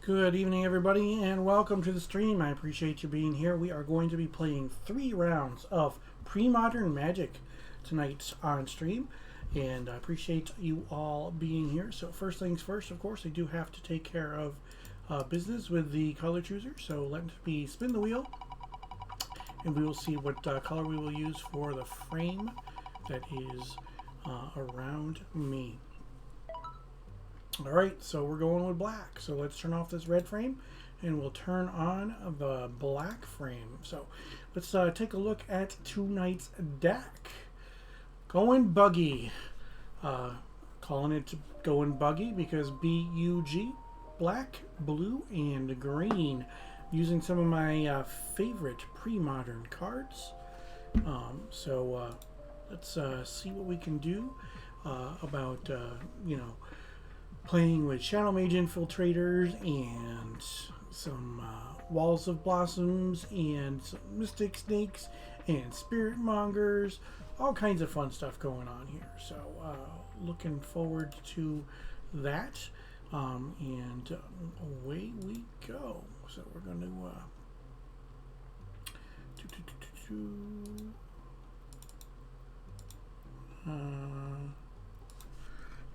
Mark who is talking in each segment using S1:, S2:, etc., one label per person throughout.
S1: Good evening, everybody, and welcome to the stream. I appreciate you being here. We are going to be playing 3 rounds of Premodern Magic tonight on stream, and I appreciate you all being here. So first things first, of course, I do have to take care of business with the color chooser. So let me spin the wheel, and we will see what color we will use for the frame that is around me. Alright, so we're going with black. So let's turn off this red frame and we'll turn on the black frame. So let's take a look at tonight's deck. Going Buggy. Calling it Going Buggy because B-U-G, black, blue, and green. Using some of my favorite pre-modern cards. Let's see what we can do about, playing with Shadow Mage Infiltrators and some Walls of Blossoms and some Mystic Snakes and Spirit Mongers. All kinds of fun stuff going on here. So looking forward to that. And away we go. So we're going to...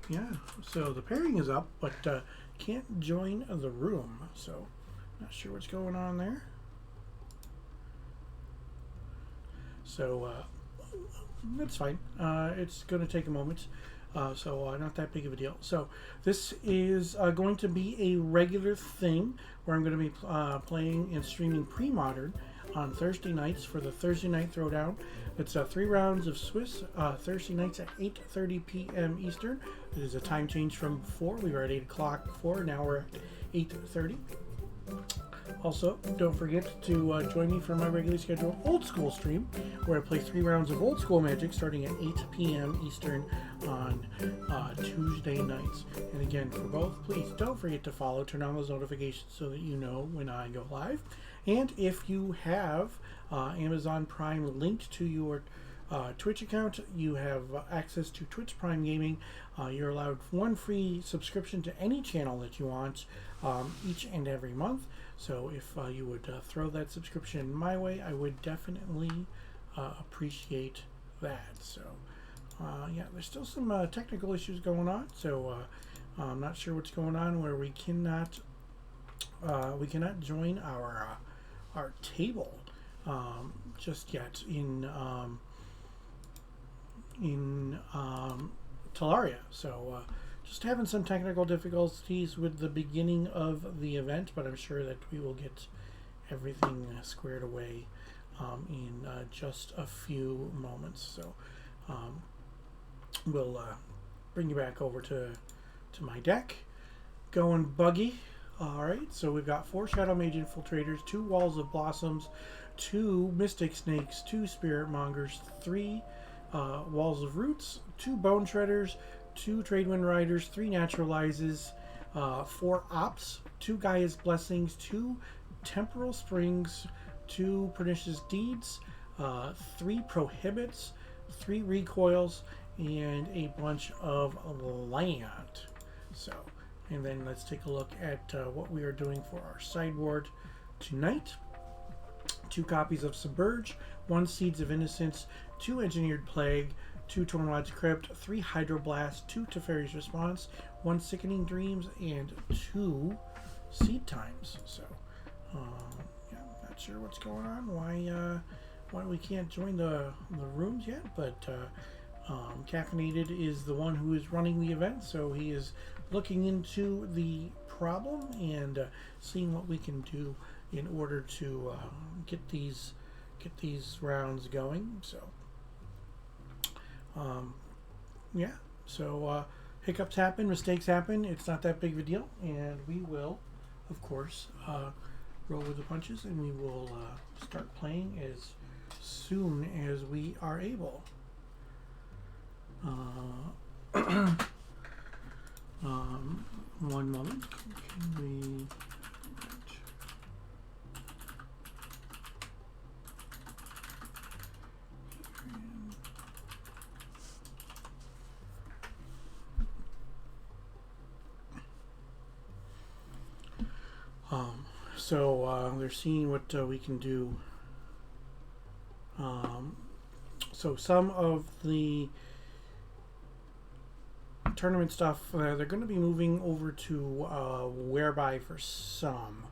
S1: yeah, so the pairing is up, but can't join the room, so not sure what's going on there. So that's fine. It's going to take a moment, so not that big of a deal. So this is going to be a regular thing where I'm going to be playing and streaming Premodern on Thursday nights for the Thursday night Throwdown. It's 3 rounds of Swiss, Thursday nights at 8:30 p.m. Eastern. It is a time change from 4. We were at 8 o'clock before. Now we're at 8:30. Also, don't forget to join me for my regularly scheduled Old School stream, where I play 3 rounds of Old School Magic starting at 8 p.m. Eastern on Tuesday nights. And again, for both, please don't forget to follow, turn on those notifications so that you know when I go live. And if you have Amazon Prime linked to your Twitch account, you have access to Twitch Prime Gaming. You're allowed 1 free subscription to any channel that you want each and every month. So if you would throw that subscription my way, I would definitely appreciate that. So yeah, there's still some technical issues going on. So I'm not sure what's going on where we cannot join our table just yet in Tolaria. So just having some technical difficulties with the beginning of the event, but I'm sure that we will get everything squared away in just a few moments. So we'll bring you back over to my deck. Going Buggy. Alright, so we've got 4 Shadow Mage Infiltrators, 2 Walls of Blossoms, 2 Mystic Snakes, 2 Spirit Mongers, 3 Walls of Roots, 2 Bone Shredders, 2 Tradewind Riders, 3 Naturalizes, 4 Ops, 2 Gaia's Blessings, 2 Temporal Springs, 2 Pernicious Deeds, 3 Prohibits, 3 Recoils, and a bunch of land. So, and then let's take a look at what we are doing for our sideboard tonight. 2 copies of Submerge, 1 Seeds of Innocence, 2 Engineered Plague, 2 Tornwad's Crypt, 3 Hydroblast, 2 Teferi's Response, 1 Sickening Dreams, and 2 Seed Times. So, yeah, not sure what's going on, why we can't join the rooms yet, but Caffeinated is the one who is running the event, so he is looking into the problem and seeing what we can do in order to get these rounds going. So yeah, so hiccups happen, mistakes happen. It's not that big of a deal, and we will, of course, roll with the punches, and we will start playing as soon as we are able. One moment. Can we... So they're seeing what we can do. So some of the tournament stuff, they're going to be moving over to Whereby for some.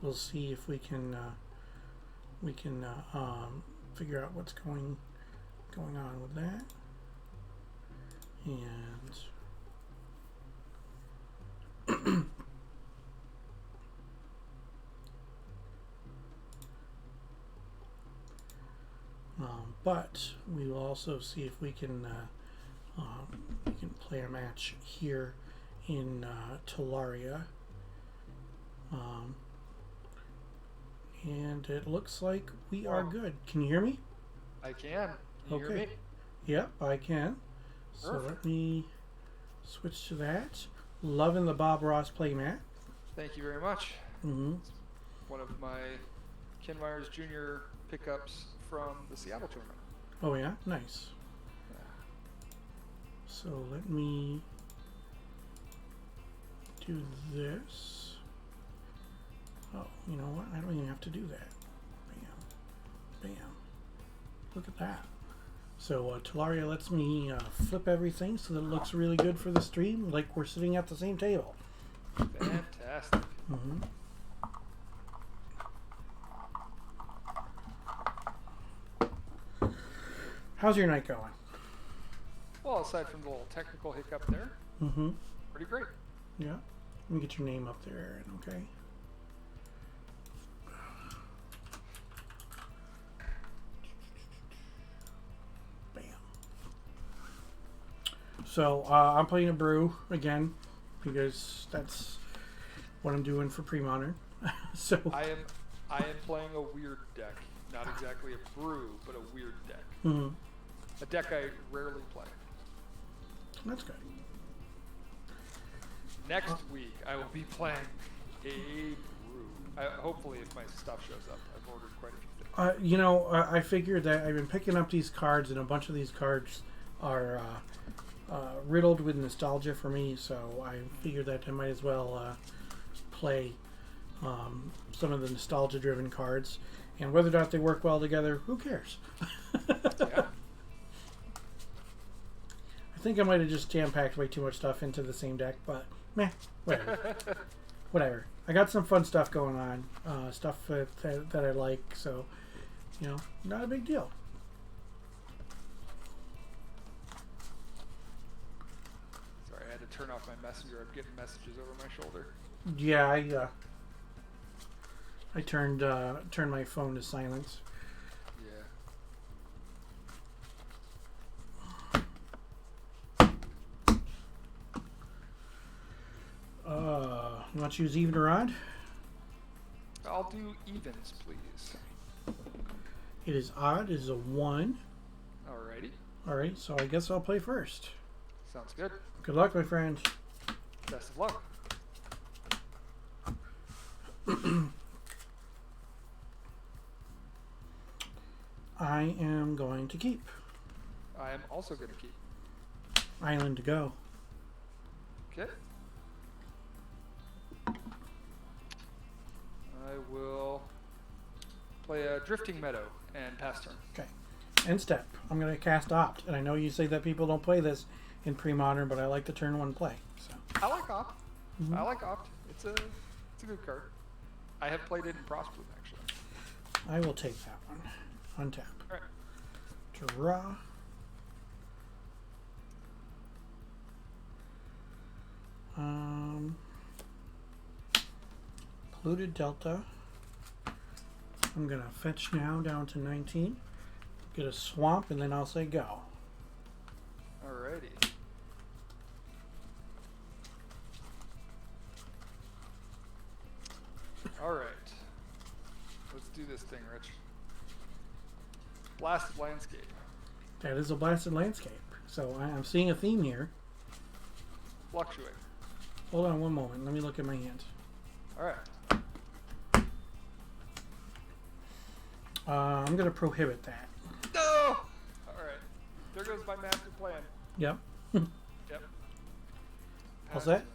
S1: We'll see if we can figure out what's going on with that. And but we will also see if we can play a match here in Tolaria. And it looks like we are good. Can you hear me?
S2: I can. Can you hear me?
S1: Yep, I can. So let me switch to that. Loving the Bob Ross playmat.
S2: Thank you very much.
S1: Mm-hmm.
S2: It's one of my Ken Myers Jr. pickups from the Seattle tournament.
S1: Oh yeah, nice.
S2: Yeah.
S1: So let me do this. Oh, you know what? I don't even have to do that. Bam. Bam. Look at that. So Tolaria lets me flip everything so that it looks really good for the stream, like we're sitting at the same table.
S2: Fantastic.
S1: Mm-hmm. How's your night going?
S2: Well, aside from the little technical hiccup there, pretty great.
S1: Yeah. Let me get your name up there, Aaron, okay? So I'm playing a brew again because that's what I'm doing for Premodern. So
S2: I am playing a weird deck, not exactly a brew, but a weird deck.
S1: Mm-hmm.
S2: A deck I rarely play.
S1: That's good.
S2: Next week I will be playing a brew. Hopefully, if my stuff shows up, I've ordered quite a few things.
S1: You know, I figured that I've been picking up these cards, and a bunch of these cards are riddled with nostalgia for me, so I figured that I might as well play some of the nostalgia-driven cards. And whether or not they work well together, who cares?
S2: Yeah.
S1: I think I might have just jam-packed way too much stuff into the same deck, but meh, whatever. Whatever. I got some fun stuff going on, stuff that I like, so, you know, not a big deal.
S2: Sorry, I had to turn off my messenger. I'm getting messages over my shoulder.
S1: Yeah, I turned my phone to silence. You want to choose even or odd?
S2: I'll do evens, please.
S1: It is odd. It is a 1.
S2: Alrighty.
S1: Alright, so I guess I'll play first.
S2: Sounds good.
S1: Good luck, my friend.
S2: Best of luck.
S1: I am going to keep.
S2: I am also going to keep.
S1: Island to go.
S2: Okay. I will play a Drifting Meadow and pass turn.
S1: Okay. End step. I'm going to cast Opt, and I know you say that people don't play this in Premodern, but I like the turn 1 play. So.
S2: I like Opt. I like Opt. It's a good card. I have played it in Prosper, actually.
S1: I will take that one. Untap.
S2: All right.
S1: Draw. Polluted Delta. I'm going to fetch now down to 19. Get a swamp, and then I'll say go.
S2: Alrighty. Alright. Let's do this thing, Rich. Blasted Landscape.
S1: That is a blasted landscape. So I'm seeing a theme here.
S2: Fluctuate.
S1: Hold on one moment. Let me look at my hand.
S2: Alright.
S1: I'm going to prohibit that.
S2: No! Alright. There goes my master plan.
S1: Yep.
S2: Yep.
S1: All set?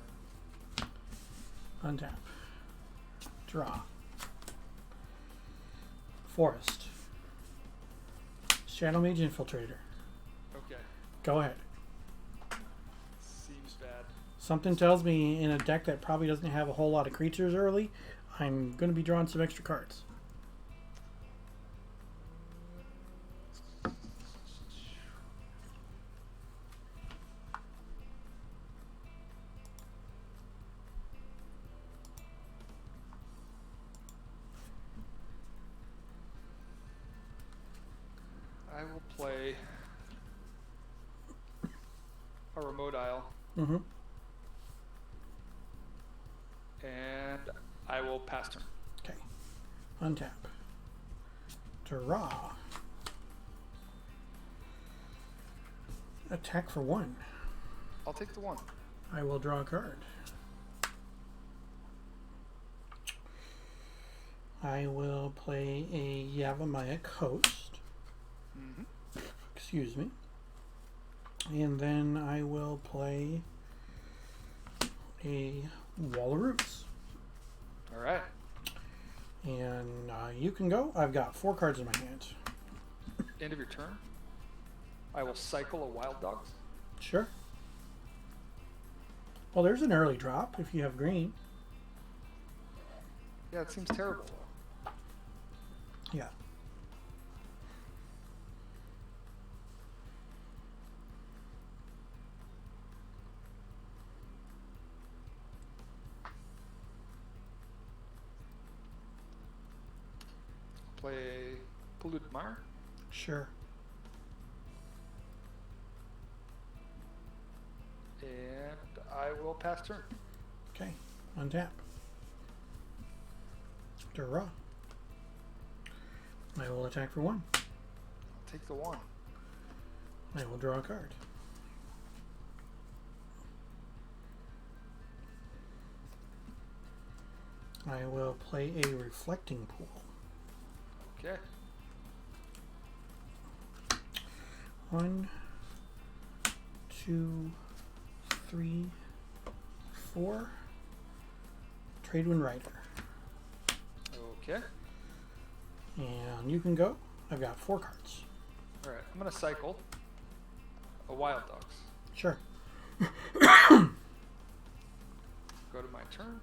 S1: Untap. Draw. Forest. Shadow Mage Infiltrator.
S2: Okay.
S1: Go ahead.
S2: Seems bad.
S1: Something tells me in a deck that probably doesn't have a whole lot of creatures early, I'm going to be drawing some extra cards.
S2: I will play a remote isle.
S1: Mm-hmm.
S2: And I will pass turn.
S1: Okay. Untap. Draw. Attack for 1.
S2: I'll take the 1.
S1: I will draw a card. I will play a Yavimaya Coast.
S2: Mm-hmm.
S1: Excuse me. And then I will play a Wall of Roots.
S2: All right.
S1: And you can go. I've got 4 cards in my hand.
S2: End of your turn. I will cycle a Wild Dogs.
S1: Sure. Well, there's an early drop if you have green.
S2: Yeah, it seems terrible.
S1: Yeah.
S2: Play Polluted Mire.
S1: Sure.
S2: And I will pass turn.
S1: Okay. Untap. Draw. I will attack for 1.
S2: I'll take the 1.
S1: I will draw a card. I will play a Reflecting Pool.
S2: Okay.
S1: 1, 2, 3, 4. Tradewind Rider.
S2: Okay.
S1: And you can go. I've got 4 cards.
S2: All right. I'm going to cycle a Wild Dogs.
S1: Sure.
S2: Go to my turn.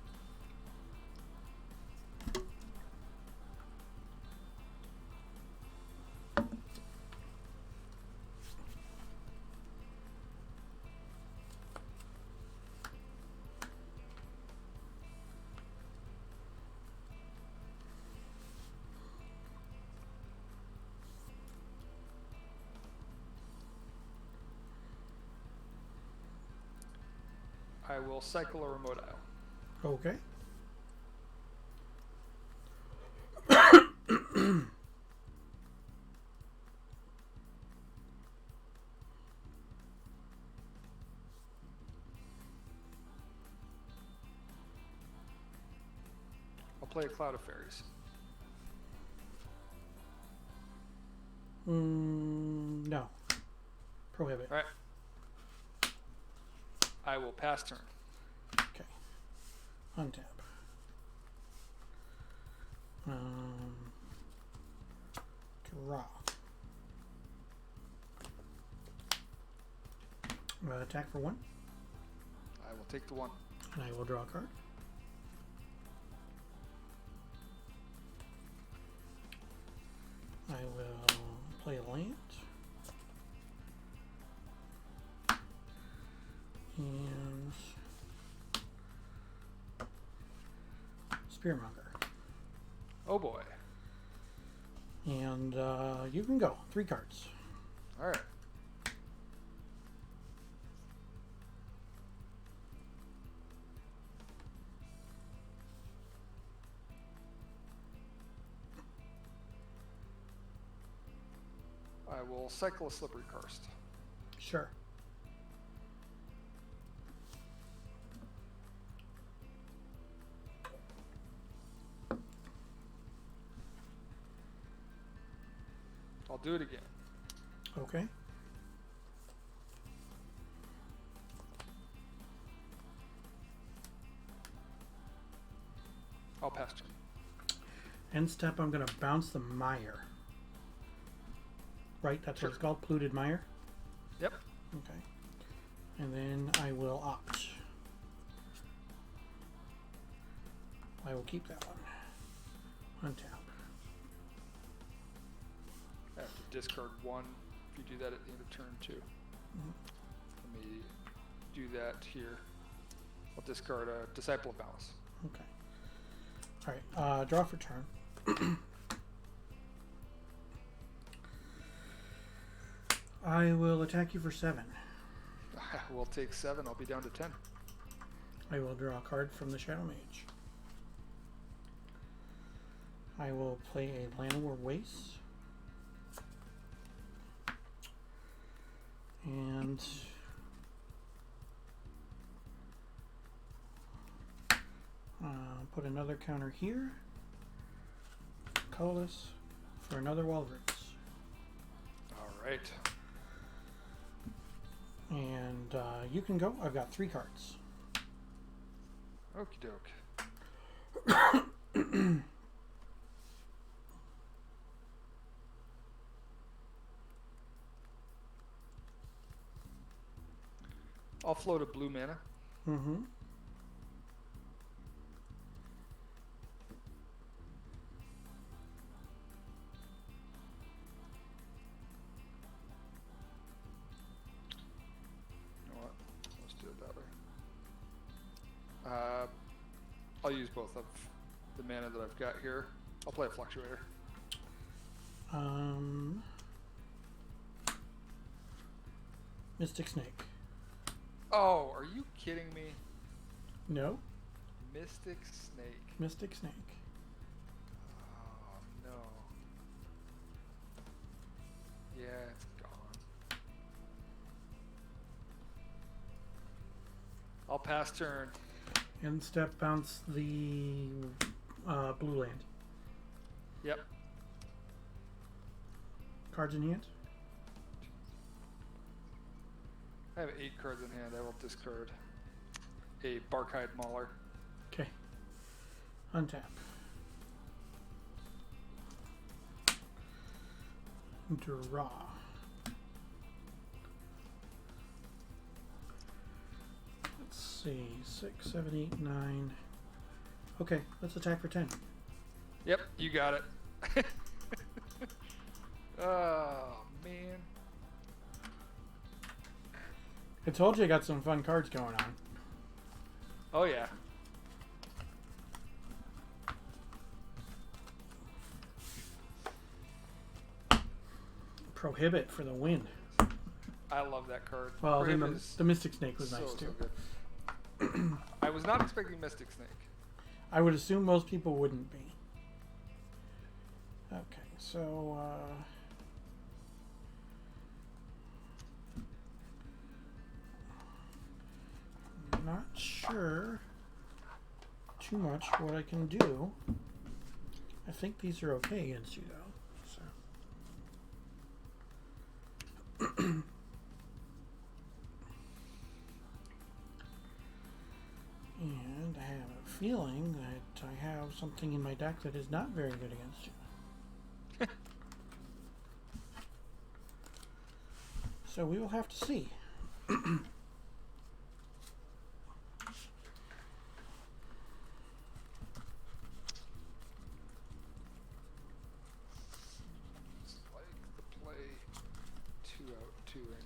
S2: I will cycle a Remote Isle.
S1: Okay.
S2: I'll play a Cloud of Fairies.
S1: No. Prohibit.
S2: All right. I will pass turn.
S1: Okay. Untap. Draw. Attack for 1.
S2: I will take the 1.
S1: And I will draw a card. I will play a land. And Spearmonger.
S2: Oh boy.
S1: And you can go. 3 cards.
S2: All right. I will cycle a Slippery Karst.
S1: Sure.
S2: I'll do it again.
S1: Okay.
S2: pass turn.
S1: End step, I'm going to bounce the mire. Right, that's
S2: Sure.
S1: what it's called, polluted mire?
S2: Yep.
S1: Okay. And then I will opt. I will keep that one. Untap.
S2: I have to discard one if you do that at the end of turn 2. Let me do that here. I'll discard a Disciple of Malice.
S1: Okay. Alright, draw for turn. I will attack you for 7.
S2: We'll take 7. I'll be down to 10.
S1: I will draw a card from the Shadow Mage. I will play a Llanowar Waste. And put another counter here. Colorless for another Walrus.
S2: Alright.
S1: And you can go. I've got 3 cards.
S2: Okie doke. I'll float a blue mana.
S1: Mm-hmm.
S2: You know what? Let's do it that way. I'll use both of the mana that I've got here. I'll play a Fluctuator.
S1: Mystic Snake.
S2: Oh, are you kidding me?
S1: No.
S2: Mystic Snake.
S1: Mystic Snake.
S2: Oh, no. Yeah, it's gone. I'll pass turn.
S1: End step, bounce the blue land.
S2: Yep.
S1: Cards in hand.
S2: I have 8 cards in hand. I will discard a Barkhide Mauler.
S1: Okay. Untap. Draw. Let's see. 6, 7, 8, 9. Okay, let's attack for 10.
S2: Yep, you got it. Oh, man.
S1: I told you I got some fun cards going on.
S2: Oh, yeah.
S1: Prohibit for the win.
S2: I love that card.
S1: Well, then
S2: Prohibit is
S1: the Mystic Snake was
S2: so,
S1: nice
S2: so
S1: too.
S2: good. I was not expecting Mystic Snake.
S1: I would assume most people wouldn't be. Okay, so I'm not sure too much what I can do. I think these are okay against you though. So. And I have a feeling that I have something in my deck that is not very good against you. So we will have to see.
S2: It's like the play 2 out, 2 in here.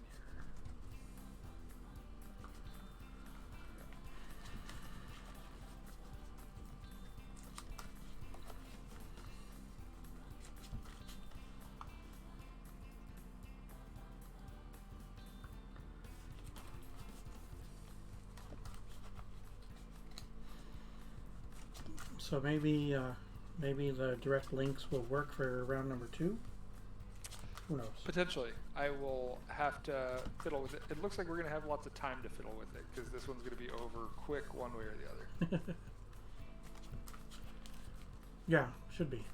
S1: So maybe the direct links will work for round number 2. Who knows?
S2: Potentially. I will have to fiddle with it. It looks like we're going to have lots of time to fiddle with it because this one's going to be over quick one way or the other.
S1: Yeah, should be.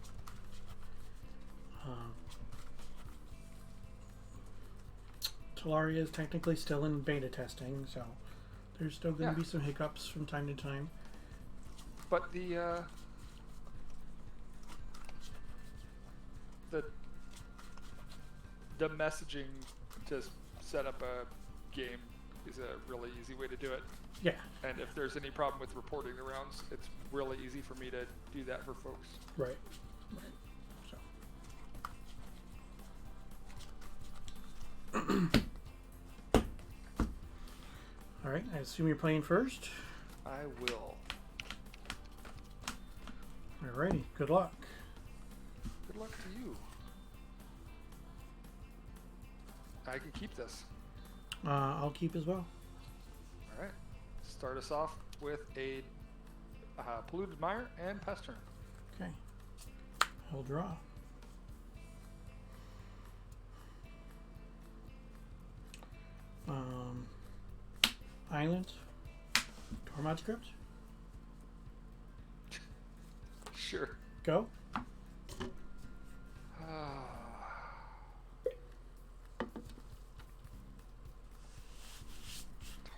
S1: Tolaria is technically still in beta testing, so there's still going to be some hiccups from time to time.
S2: But the the messaging to set up a game is a really easy way to do it.
S1: Yeah.
S2: And if there's any problem with reporting the rounds, it's really easy for me to do that for folks.
S1: Right. Right. So. All right. I assume you're playing first.
S2: I will.
S1: Alrighty. Good luck.
S2: Good luck to you. I can keep this.
S1: I'll keep as well.
S2: All right. Start us off with a polluted mire and pest turn.
S1: Okay. I'll draw. Island. Tormod script.
S2: Sure.
S1: Go.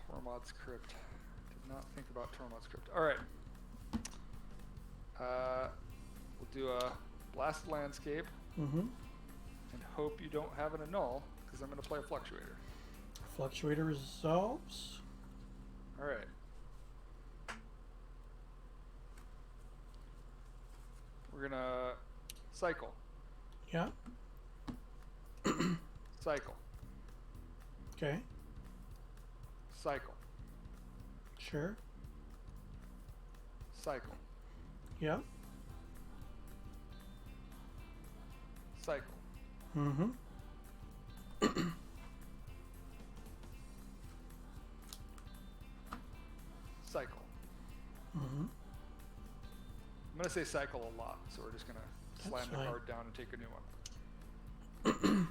S2: Tormod's Crypt. Did not think about Tormod's Crypt. All right. We'll do a blast landscape and hope you don't have an annul because I'm going to play a fluctuator.
S1: Fluctuator resolves.
S2: All right. We're going to cycle.
S1: Yeah.
S2: Cycle.
S1: Okay.
S2: Cycle.
S1: Sure.
S2: Cycle.
S1: Yeah.
S2: Cycle.
S1: Mm-hmm.
S2: Cycle.
S1: Mm-hmm.
S2: I'm going to say cycle a lot, so we're just going to slam the card down and take a new one.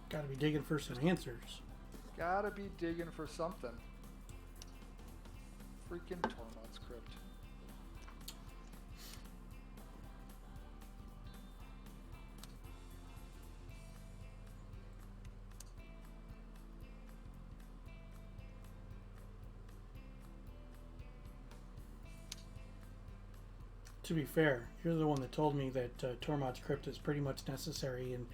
S1: Gotta be digging for some answers.
S2: Gotta be digging for something. Freaking Tormod's Crypt.
S1: To be fair, you're the one that told me that Tormod's Crypt is pretty much necessary in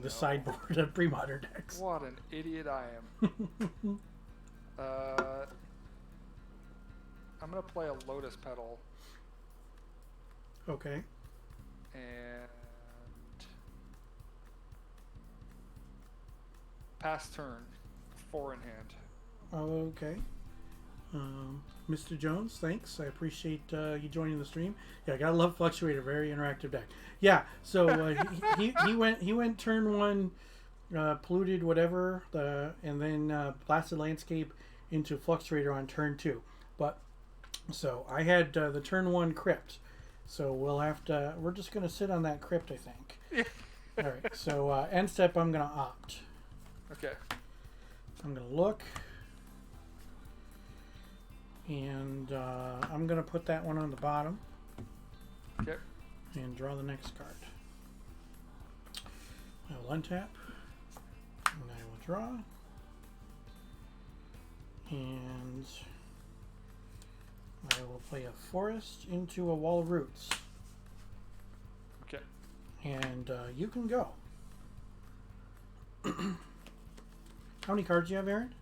S1: the sideboard of Premodern decks.
S2: What an idiot I am. I'm going to play a Lotus Petal.
S1: Okay.
S2: And pass turn. 4 in hand.
S1: Okay. Mr. Jones, thanks. I appreciate you joining the stream. Yeah, I gotta love Fluctuator. Very interactive deck. Yeah. So he went turn 1, polluted whatever, and then blasted landscape into Fluctuator on turn 2. But so I had the turn 1 crypt. So we'll have to. We're just gonna sit on that crypt, I think. All right. So end step, I'm gonna opt.
S2: Okay.
S1: I'm gonna look. And I'm going to put that one on the bottom.
S2: Okay.
S1: And draw the next card. I will untap. And I will draw. And I will play a forest into a wall of roots.
S2: Okay.
S1: And you can go. How many cards do you have, Aaron?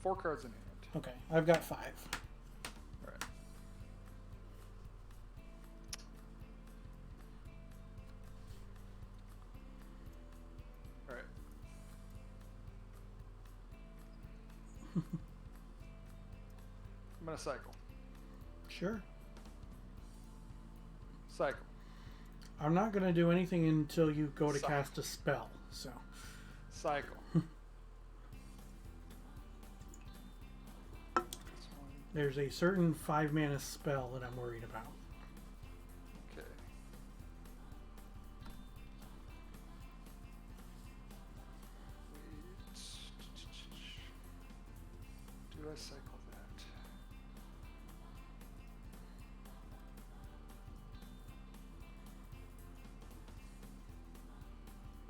S2: 4 cards in hand.
S1: Okay, I've got 5.
S2: Alright. Alright. I'm gonna cycle.
S1: Sure.
S2: Cycle.
S1: I'm not going to do anything until you go to
S2: Cycle.
S1: cast a spell. So.
S2: Cycle.
S1: There's a certain 5-mana spell that I'm worried about.
S2: Okay. Do I cycle that?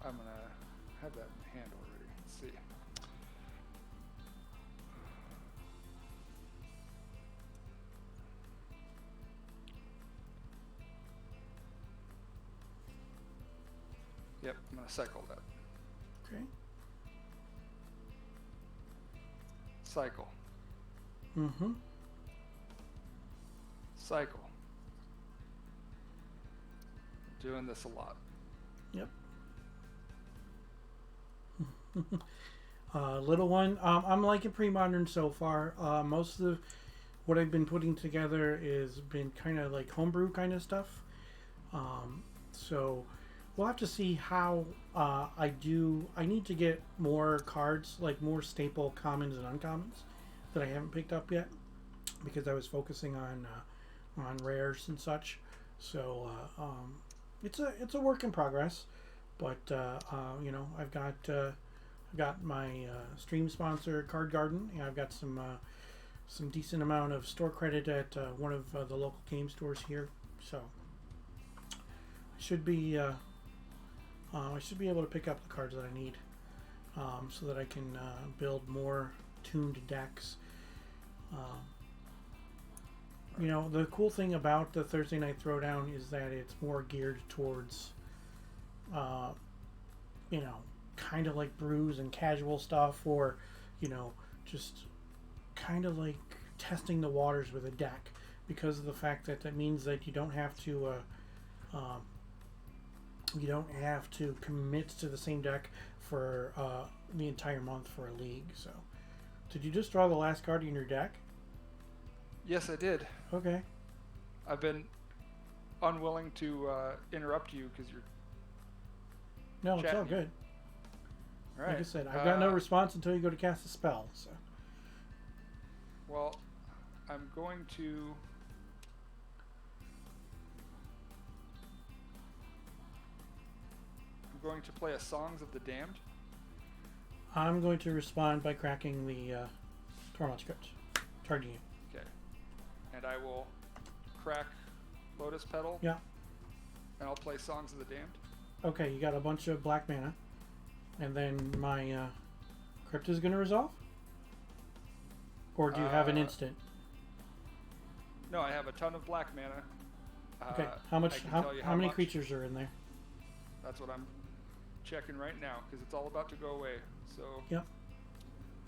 S2: I'm gonna have that in hand already. Let's see. Yep, I'm gonna cycle that.
S1: Okay.
S2: Cycle.
S1: Mm-hmm.
S2: Cycle. Doing this a lot.
S1: Yep. Little one. I'm liking Premodern so far. Most of what I've been putting together is been kind of like homebrew kind of stuff. So we'll have to see how I do. I need to get more cards, like more staple commons and uncommons that I haven't picked up yet, because I was focusing on rares and such. So it's a work in progress, but you know, I've got my stream sponsor Card Garden, and I've got some decent amount of store credit at one of the local game stores here. So I should be able to pick up the cards that I need, so that I can build more tuned decks. You know, the cool thing about the Thursday Night Throwdown is that it's more geared towards, you know, kind of like brews and casual stuff, or, you know, just kind of like testing the waters with a deck, because of the fact that that means that you don't have to commit to the same deck for the entire month for a league. So, did you just draw the last card in your deck?
S2: Yes, I did.
S1: Okay.
S2: I've been unwilling to interrupt you because you're.
S1: No, it's all
S2: chatting.
S1: good.
S2: All right.
S1: Like I said, I've got no response until you go to cast a spell. So.
S2: Well, I'm going to. I'm going to play a Songs of the Damned.
S1: I'm going to respond by cracking the Tormod script, charging you.
S2: Okay. And I will crack Lotus Petal.
S1: Yeah.
S2: And I'll play Songs of the Damned.
S1: Okay, you got a bunch of black mana, and then my crypt is going to resolve? Or do you have an instant?
S2: No, I have a ton of black mana.
S1: Okay, how many
S2: much.
S1: creatures are in there?
S2: That's what I'm checking right now, because it's all about to go away. So,
S1: Yep.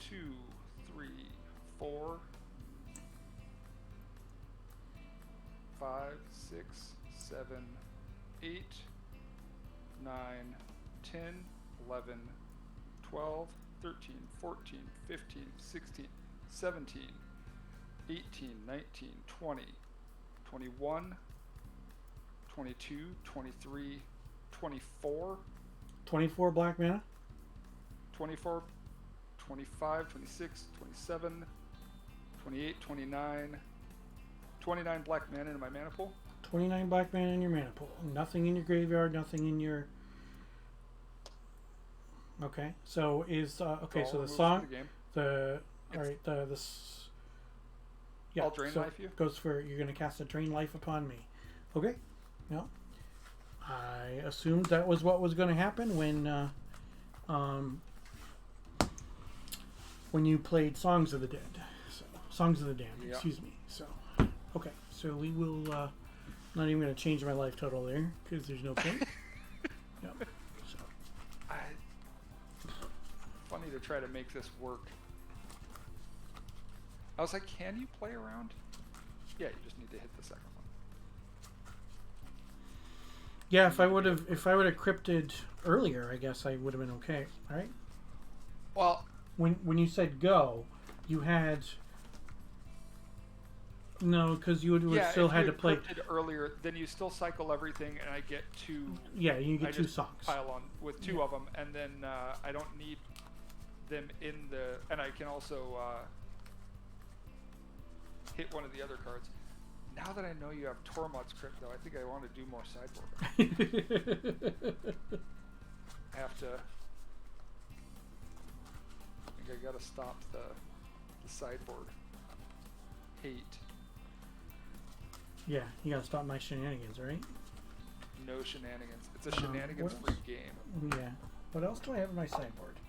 S2: 2, 3, 4, 5, 6, 7, 8, 9, 10, 11, 12, 13, 14, 15, 16, 17, 18, 19, 20, 21, 22, 23, 24,
S1: 24 black mana?
S2: 24, 25, 26, 27, 28, 29, 29 black mana in my mana pool.
S1: 29 black mana in your mana pool. Nothing in your graveyard, nothing in your... Okay, so is... okay, so the song... Alright, yeah,
S2: I'll drain life you.
S1: Goes for... You're going to cast a Drain Life upon me. Okay, no. I assumed that was what was going to happen when you played Songs of the Dead. So, Songs of the Damned,
S2: Yeah.
S1: excuse me. So, okay, so we will... not even going to change my life total there, because there's no point. No. So.
S2: Funny to try to make this work. I was like, can you play around? Yeah, you just need to hit the second one.
S1: Yeah, if I would have crypted earlier, I guess I would have been okay. All right.
S2: Well,
S1: When you said go, You had no, because you would still had to play
S2: earlier. Then you still cycle everything, and I get two.
S1: Yeah, you get
S2: I
S1: two
S2: just
S1: songs.
S2: Pile on with two of them, and then I don't need them in the. And I can also hit one of the other cards. Now that I know you have Tormod's Crypt, though, I think I want to do more sideboard. I have to. I think I gotta stop the sideboard hate.
S1: Yeah, you gotta stop my shenanigans, right?
S2: No shenanigans. It's a shenanigans-free game.
S1: Yeah. What else do I have on my sideboard?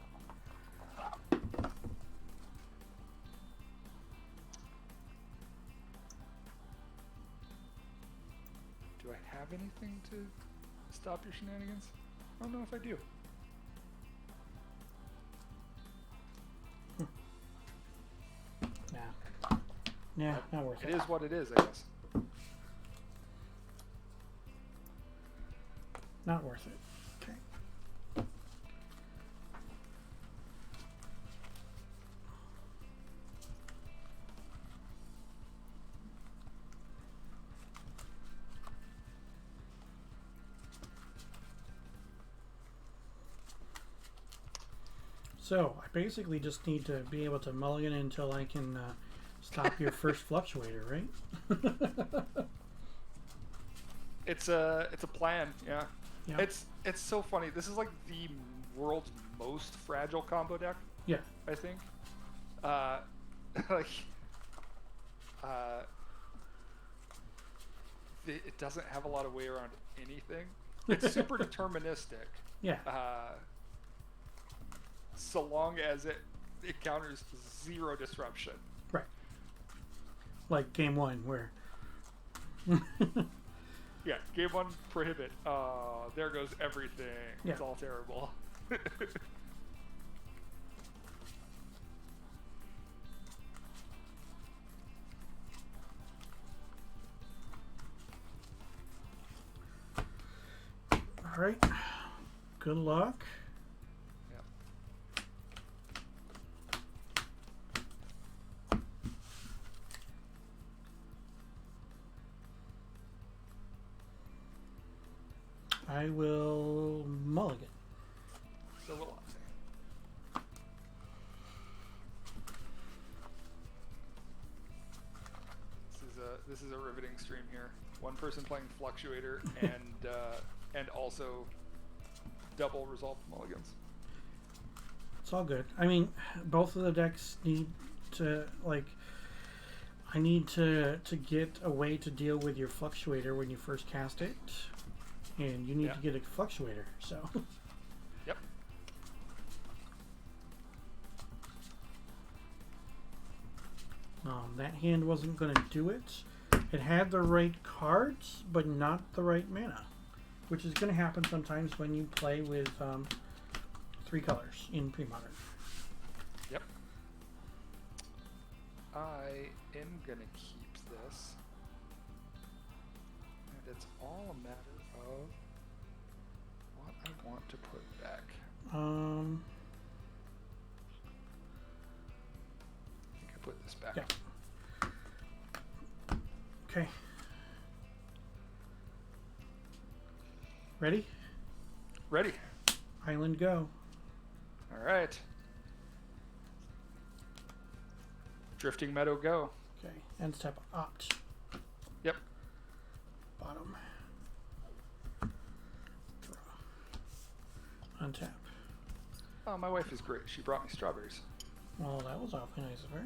S2: Do I have anything to stop your shenanigans? I don't know if I do.
S1: Nah, not worth it.
S2: It is what it is, I guess.
S1: Not worth it. Okay. So, I basically just need to be able to mulligan until I can stop your first fluctuator, right?
S2: It's a plan, yeah.
S1: Yeah.
S2: It's so funny. This is like the world's most fragile combo deck.
S1: Yeah.
S2: I think. It doesn't have a lot of way around anything. It's super deterministic.
S1: Yeah.
S2: So long as it encounters zero disruption.
S1: Right. Like game one, where.
S2: Yeah, game one, prohibit. There goes everything.
S1: Yeah.
S2: It's all terrible.
S1: All right. Good luck. I will mulligan.
S2: So will I. This is a riveting stream here. One person playing Fluctuator and also double resolved mulligans.
S1: It's all good. I mean, both of the decks need to I need to get a way to deal with your Fluctuator when you first cast it. And you need to get a Fluctuator, so.
S2: Yep.
S1: That hand wasn't going to do it. It had the right cards, but not the right mana. Which is going to happen sometimes when you play with 3 colors in Premodern.
S2: Yep. I am going to keep this. And it's all a matter of what I want to put back. I think I put this back.
S1: Yeah. Okay. Ready?
S2: Ready.
S1: Island go.
S2: All right. Drifting Meadow go.
S1: Okay. End step opt.
S2: Yep.
S1: Bottom. Draw. Untap.
S2: Oh, my wife is great. She brought me strawberries.
S1: Well, that was awfully nice of her.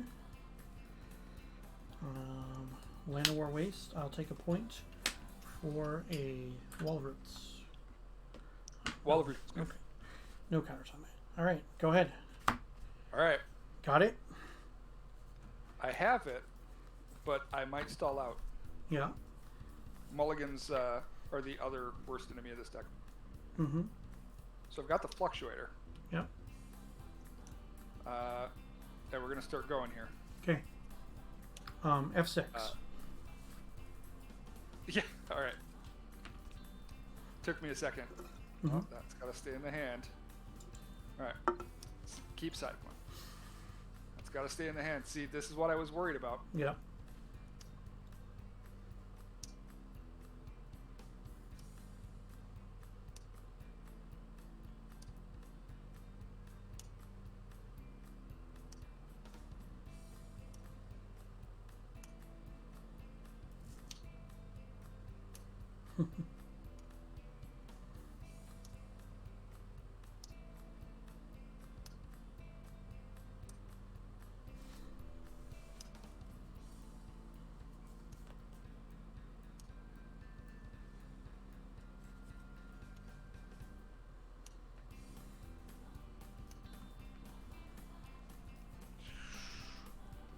S1: Land of War Waste. I'll take a point for a Wall of Roots.
S2: Wall of Roots.
S1: Okay. No counters on that. All right. Go ahead.
S2: All right.
S1: Got it?
S2: I have it, but I might stall out.
S1: Yeah.
S2: Mulligans are the other worst enemy of this deck.
S1: Mm-hmm.
S2: So I've got the Fluctuator.
S1: Yep.
S2: And we're going to start going here.
S1: Okay. F6.
S2: Yeah, all right. Took me a second.
S1: Mm-hmm.
S2: Oh, that's got to stay in the hand. All right. Keep cycling. It's got to stay in the hand. See, this is what I was worried about.
S1: Yeah.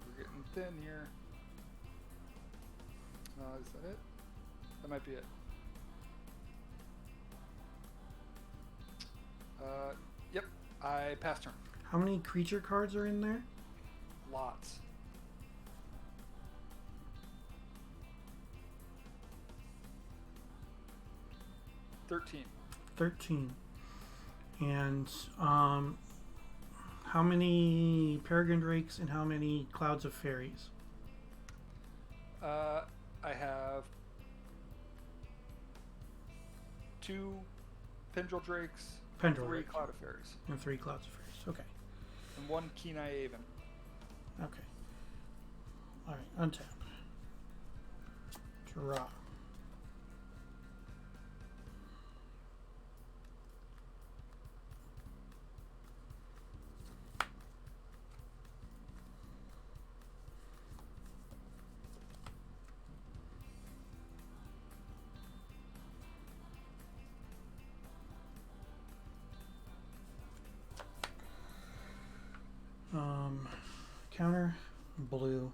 S2: We're getting thin here. Is that it? That might be it. Yep. I passed turn.
S1: How many creature cards are in there?
S2: Lots. $13.
S1: 13. And how many Peregrine Drakes and how many Clouds of Fairies?
S2: I have 2 Pendril Drakes,
S1: Pendril
S2: 3
S1: Drakes.
S2: Cloud of Fairies,
S1: And 3 Clouds of Fairies. Okay.
S2: and 1 Kenai Aven.
S1: Okay. Alright, untap. Draw. Counter, blue.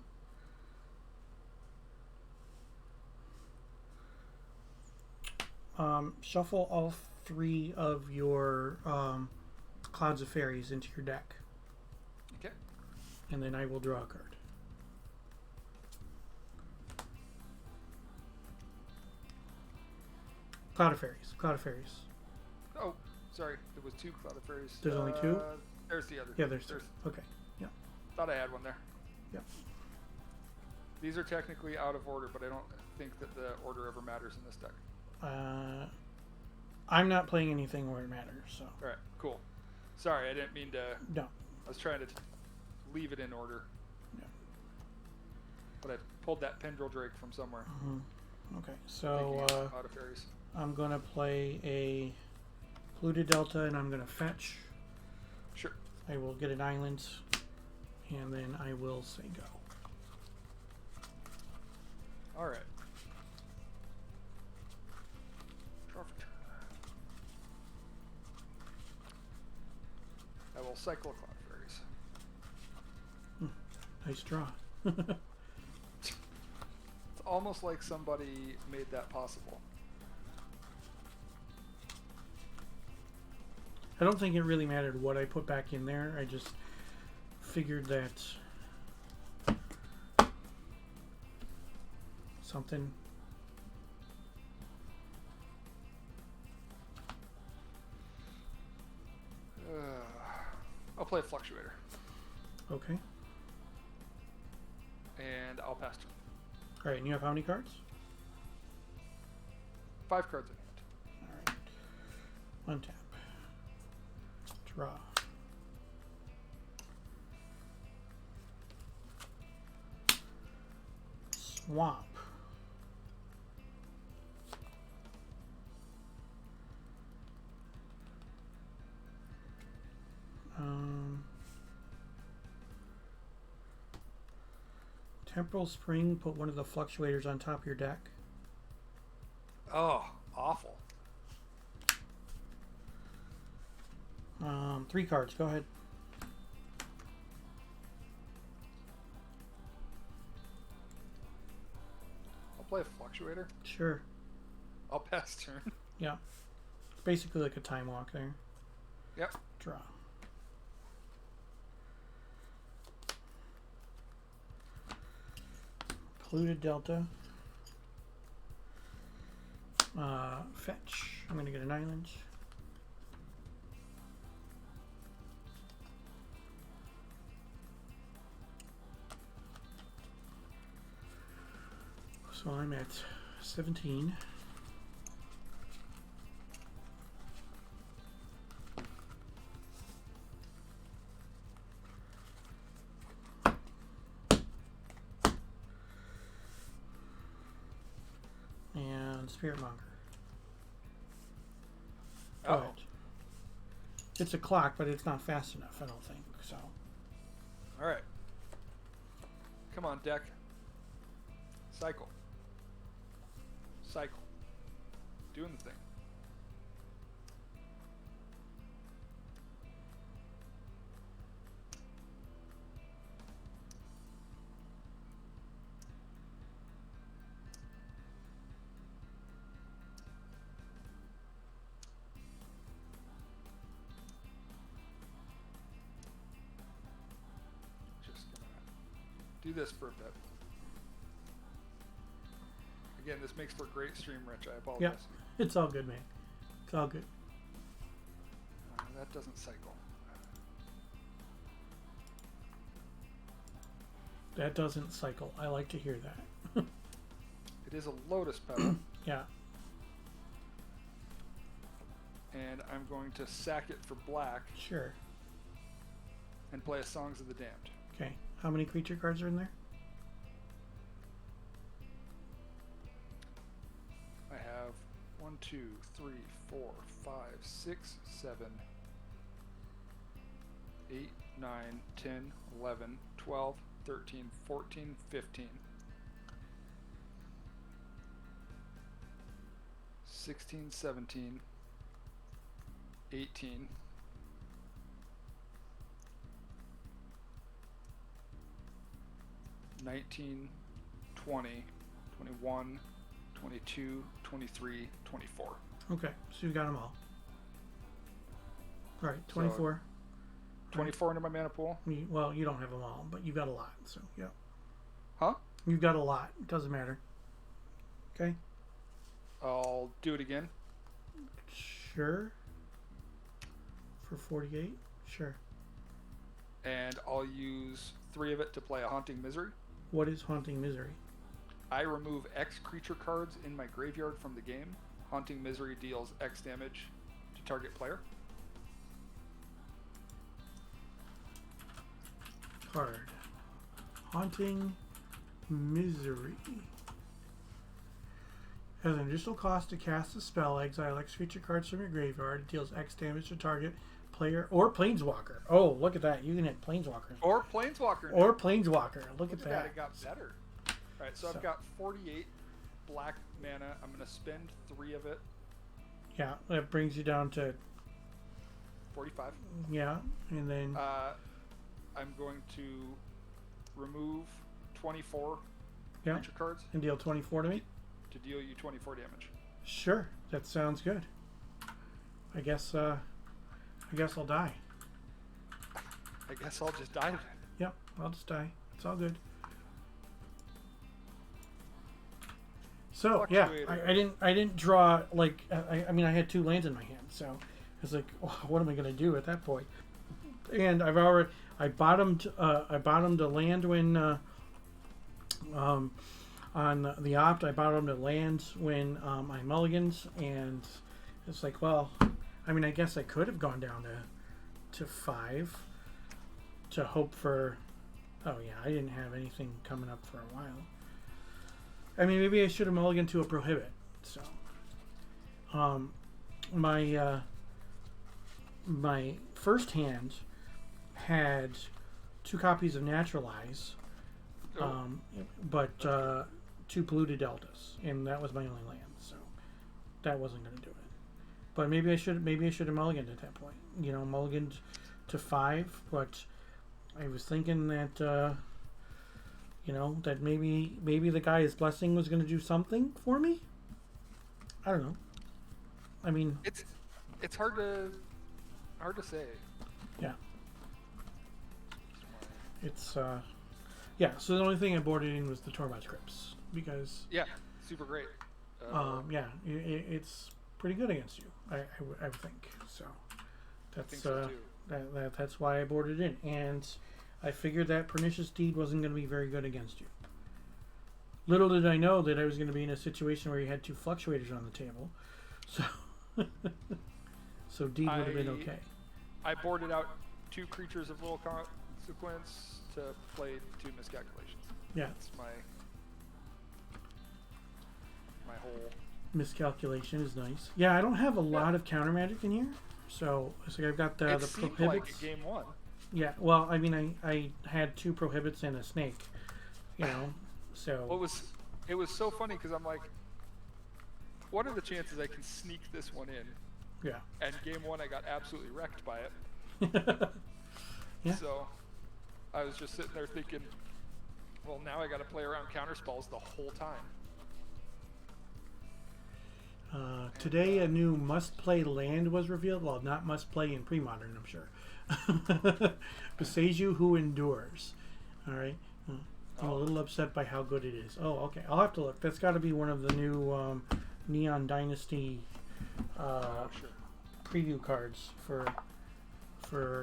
S1: Shuffle all 3 of your Clouds of Fairies into your deck.
S2: Okay.
S1: And then I will draw a card. Cloud of Fairies. Cloud of Fairies.
S2: Oh, sorry. There was 2 Cloud of Fairies.
S1: There's only 2?
S2: There's the other.
S1: Yeah, there's 3. Okay. Yeah.
S2: Thought I had one there.
S1: Yep.
S2: These are technically out of order, but I don't think that the order ever matters in this deck.
S1: I'm not playing anything where it matters, so.
S2: All right, cool. Sorry, I didn't mean to.
S1: No.
S2: I was trying to leave it in order.
S1: Yeah.
S2: But I pulled that Pendril Drake from somewhere.
S1: Mm-hmm. Okay,
S2: Thinking
S1: so
S2: it was Cloud of Fairies.
S1: I'm going to play a Polluted Delta, and I'm going to fetch.
S2: Sure.
S1: I will get an island, and then I will say go.
S2: All right. Draw for turn. I will cycle a Cloud of Fairies.
S1: Nice draw.
S2: It's almost like somebody made that possible.
S1: I don't think it really mattered what I put back in there. I just figured that something.
S2: I'll play a Fluctuator.
S1: Okay.
S2: And I'll pass turn.
S1: All right, and you have how many cards?
S2: 5 cards in hand.
S1: All right. Untap. Draw. Swamp. Temporal Spring, put one of the fluctuators on top of your deck.
S2: Oh, awful.
S1: 3 cards, go ahead.
S2: I'll play a Fluctuator.
S1: Sure.
S2: I'll pass turn.
S1: Yeah. It's basically like a time walk there.
S2: Yep.
S1: Draw. Polluted Delta. Fetch. I'm going to get an island. So I'm at 17. And Spiritmonger.
S2: Oh.
S1: But it's a clock, but it's not fast enough, I don't think. So.
S2: All right. Come on, deck. Cycle. Cycle. Doing the thing. Just gonna do this for a bit. Again, this makes for great stream, Rich. I apologize.
S1: Yep. It's all good, man. It's all good.
S2: That doesn't cycle.
S1: That doesn't cycle. I like to hear that.
S2: It is a lotus petal.
S1: Yeah.
S2: And I'm going to sack it for black
S1: Sure.
S2: and play a Songs of the Damned.
S1: Okay. How many creature cards are in there?
S2: I have 1, 2, 3, 4, 5, 6, 7, 8, 9, 10, 11, 12, 13, 14, 15, 16, 17, 18, 19, 20, 21, 22, 23, 24.
S1: Okay. So you got them all. All right. 24.
S2: 24 into my mana pool.
S1: Well, you don't have them all, but you've got a lot. So, yeah.
S2: Huh?
S1: You've got a lot. It doesn't matter. Okay.
S2: I'll do it again.
S1: Sure. For 48? Sure.
S2: And I'll use 3 of it to play a Haunting Misery.
S1: What is Haunting Misery?
S2: I remove X creature cards in my graveyard from the game. Haunting Misery deals X damage to target player.
S1: Card. Haunting Misery. Has an additional cost to cast a spell. Exile X creature cards from your graveyard. It deals X damage to target player or Planeswalker. Oh, look at that. You can hit Planeswalker.
S2: Or Planeswalker.
S1: Or Planeswalker. Look at
S2: that.
S1: that.
S2: It got better. Alright, so I've got 48 black mana. I'm going to spend 3 of it.
S1: Yeah, that brings you down to
S2: 45.
S1: Yeah, and then
S2: I'm going to remove 24 creature cards
S1: and deal 24 to me
S2: to deal you 24 damage.
S1: Sure, that sounds good. I guess I'll die.
S2: I guess I'll just die then.
S1: Yep, I'll just die. It's all good. So yeah, I didn't draw like I mean I had 2 lands in my hand, so I was like, oh, what am I gonna do at that point? And I bottomed a land when on the opt. I bottomed a land when I mulligans, and it's like, well, I mean I guess I could have gone down to 5 to hope for. Oh yeah, I didn't have anything coming up for a while. I mean, maybe I should have mulliganed to a prohibit. So, my first hand had 2 copies of Naturalize, but 2 polluted deltas, and that was my only land. So that wasn't going to do it. But maybe I should have mulliganed at that point. You know, mulliganed to 5, but I was thinking that. You know, that maybe the guy's blessing was going to do something for me. I don't know. I mean,
S2: it's hard to say.
S1: Yeah. It's yeah. So the only thing I boarded in was the Tormod's Crypts because
S2: super great.
S1: Yeah, it's pretty good against you. I would think so. That's
S2: I think so too.
S1: That's why I boarded in, and I figured that Pernicious Deed wasn't going to be very good against you. little did I know that I was going to be in a situation where you had 2 fluctuators on the table. So, so Deed would have been okay.
S2: I boarded out 2 creatures of little consequence to play 2 miscalculations.
S1: Yeah.
S2: That's my whole
S1: Miscalculation is nice. Yeah, I don't have a lot of counter magic in here. So it's like I've got the
S2: seemed
S1: prohibits.
S2: like game 1.
S1: Yeah, well, I mean, I had 2 prohibits and a snake, you know, so.
S2: Well, it was so funny because I'm like, what are the chances I can sneak this one in?
S1: Yeah.
S2: And game 1, I got absolutely wrecked by it.
S1: Yeah.
S2: So I was just sitting there thinking, well, now I got to play around counterspells the whole time.
S1: Today, a new must-play land was revealed. Well, not must-play in Premodern, I'm sure. Beseju Who Endures. All right. I'm a little upset by how good it is. Oh, okay. I'll have to look. That's got to be one of the new Neon Dynasty
S2: Sure.
S1: preview cards for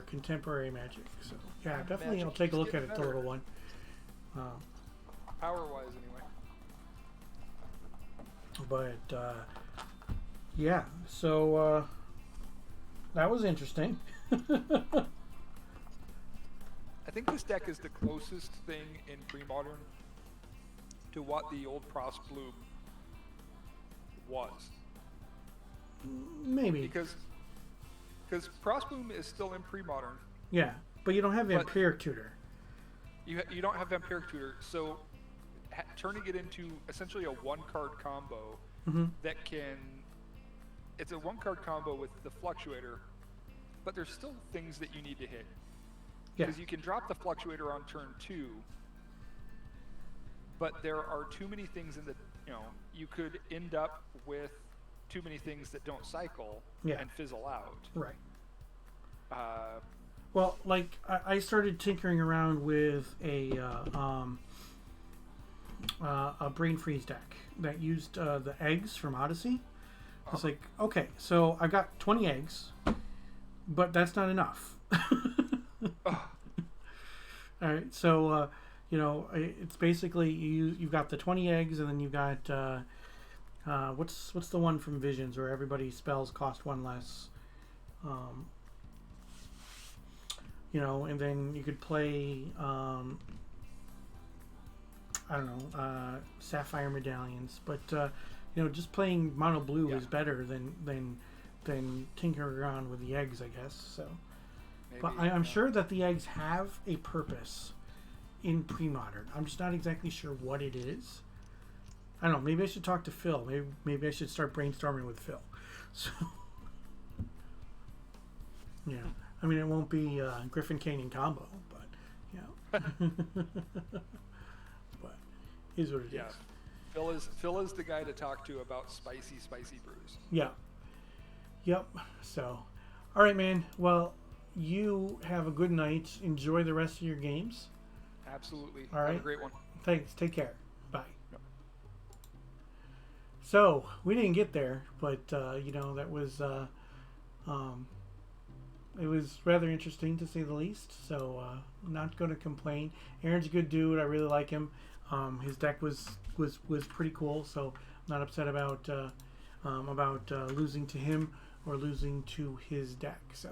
S1: contemporary Magic. So yeah, definitely.
S2: Magic
S1: I'll take a look at
S2: keeps
S1: it. The
S2: getting
S1: little one.
S2: Power-wise, anyway.
S1: But yeah, so that was interesting.
S2: I think this deck is the closest thing in Premodern to what the old Prost Bloom was.
S1: Maybe.
S2: Because Prost Bloom is still in Premodern.
S1: Yeah, but you don't have Vampiric Tutor.
S2: You don't have Vampiric Tutor, so turning it into essentially a 1-card combo that can... It's a 1-card combo with the Fluctuator, but there's still things that you need to hit. Because you can drop the Fluctuator on turn 2, but there are too many things in the... you could end up with too many things that don't cycle and fizzle out.
S1: Right. Well, like, I started tinkering around with a Brain Freeze deck that used the eggs from Odyssey. I was like, okay, so I've got 20 eggs, but that's not enough. All right, so it's basically you've got the 20 eggs, and then you've got what's the one from Visions where everybody's spells cost 1 less. And then you could play I don't know, Sapphire Medallions, but just playing mono blue is better than tinkering around with the eggs, I guess. So, maybe, but I'm sure that the eggs have a purpose in Premodern. I'm just not exactly sure what it is. I don't know. Maybe I should talk to Phil. Maybe I should start brainstorming with Phil. So, yeah. I mean, it won't be Griffin Canyon combo, but but is what it is.
S2: Phil is the guy to talk to about spicy brews.
S1: Yeah. Yep. So, all right, man. Well, you have a good night. Enjoy the rest of your games.
S2: Absolutely.
S1: All right.
S2: Have a great one.
S1: Thanks. Take care. Bye.
S2: Yep.
S1: So we didn't get there, but that was it was rather interesting to say the least. So not going to complain. Aaron's a good dude. I really like him. His deck was pretty cool. So I'm not upset about losing to him or losing to his deck. So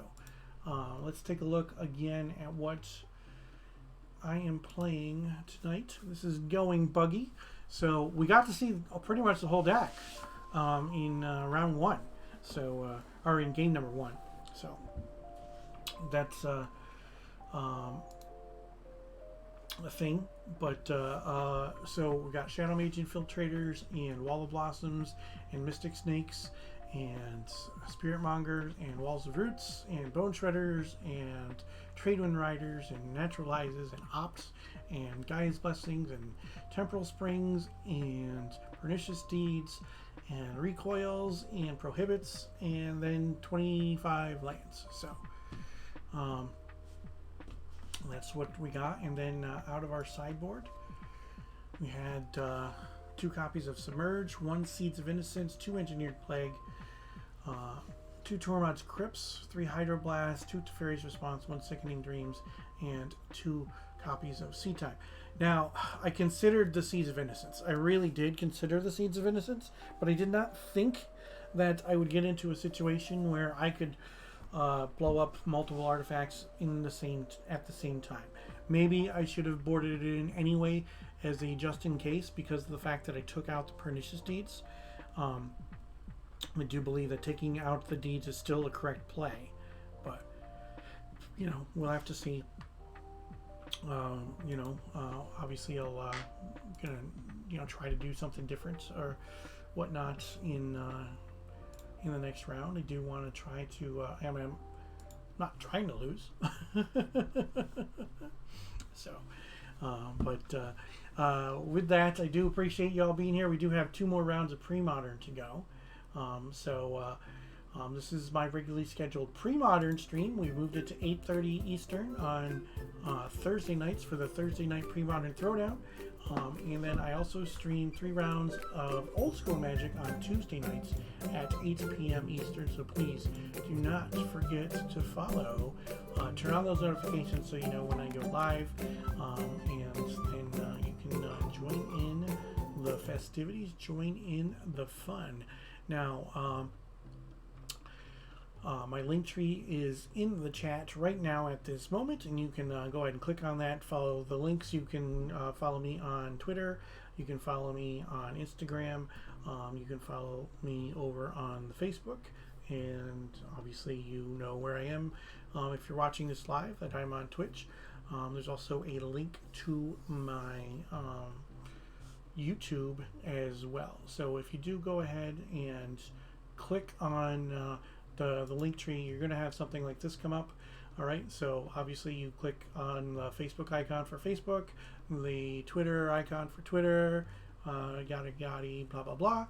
S1: let's take a look again at what I am playing tonight. This is Going Buggy. So we got to see pretty much the whole deck in round 1. So or in game number 1. So that's a thing. But so we got Shadow Mage Infiltrators and Wall of Blossoms and Mystic Snakes and Spirit Mongers and Walls of Roots and Bone Shredders and Tradewind Riders and Naturalizes and Ops and Gaia's Blessings and Temporal Springs and Pernicious Deeds and Recoils and Prohibits and then 25 lands. So that's what we got. And then out of our sideboard we had 2 copies of Submerge, 1 Seeds of Innocence, 2 Engineered Plague, 2 Tormod's Crypts, 3 Hydroblasts, 2 Teferi's Response, 1 Sickening Dreams, and 2 copies of Seed Time. Now, I considered the Seeds of Innocence. I really did consider the Seeds of Innocence, but I did not think that I would get into a situation where I could blow up multiple artifacts at the same time. Maybe I should have boarded it in anyway as a just in case because of the fact that I took out the Pernicious Deeds. I do believe that taking out the deeds is still a correct play, but we'll have to see. Obviously I'll gonna try to do something different or whatnot in the next round. I do want to try to I'm not trying to lose. So with that, I do appreciate y'all being here. We do have 2 more rounds of Premodern to go. This is my regularly scheduled Premodern stream. We moved it to 8:30 Eastern on Thursday nights for the Thursday night Premodern Throwdown. And then I also stream 3 rounds of Old School Magic on Tuesday nights at 8 p.m. Eastern. So please do not forget to follow. Turn on those notifications so you know when I go live. And then you can join in the festivities, join in the fun. Now, my link tree is in the chat right now at this moment, and you can go ahead and click on that, follow the links. You can follow me on Twitter, you can follow me on Instagram, you can follow me over on the Facebook, and obviously you know where I am if you're watching this live, that I'm on Twitch. There's also a link to my YouTube as well. So if you do go ahead and click on the link tree, you're going to have something like this come up. All right, so obviously you click on the Facebook icon for Facebook, the Twitter icon for Twitter, yada yada, blah blah blah.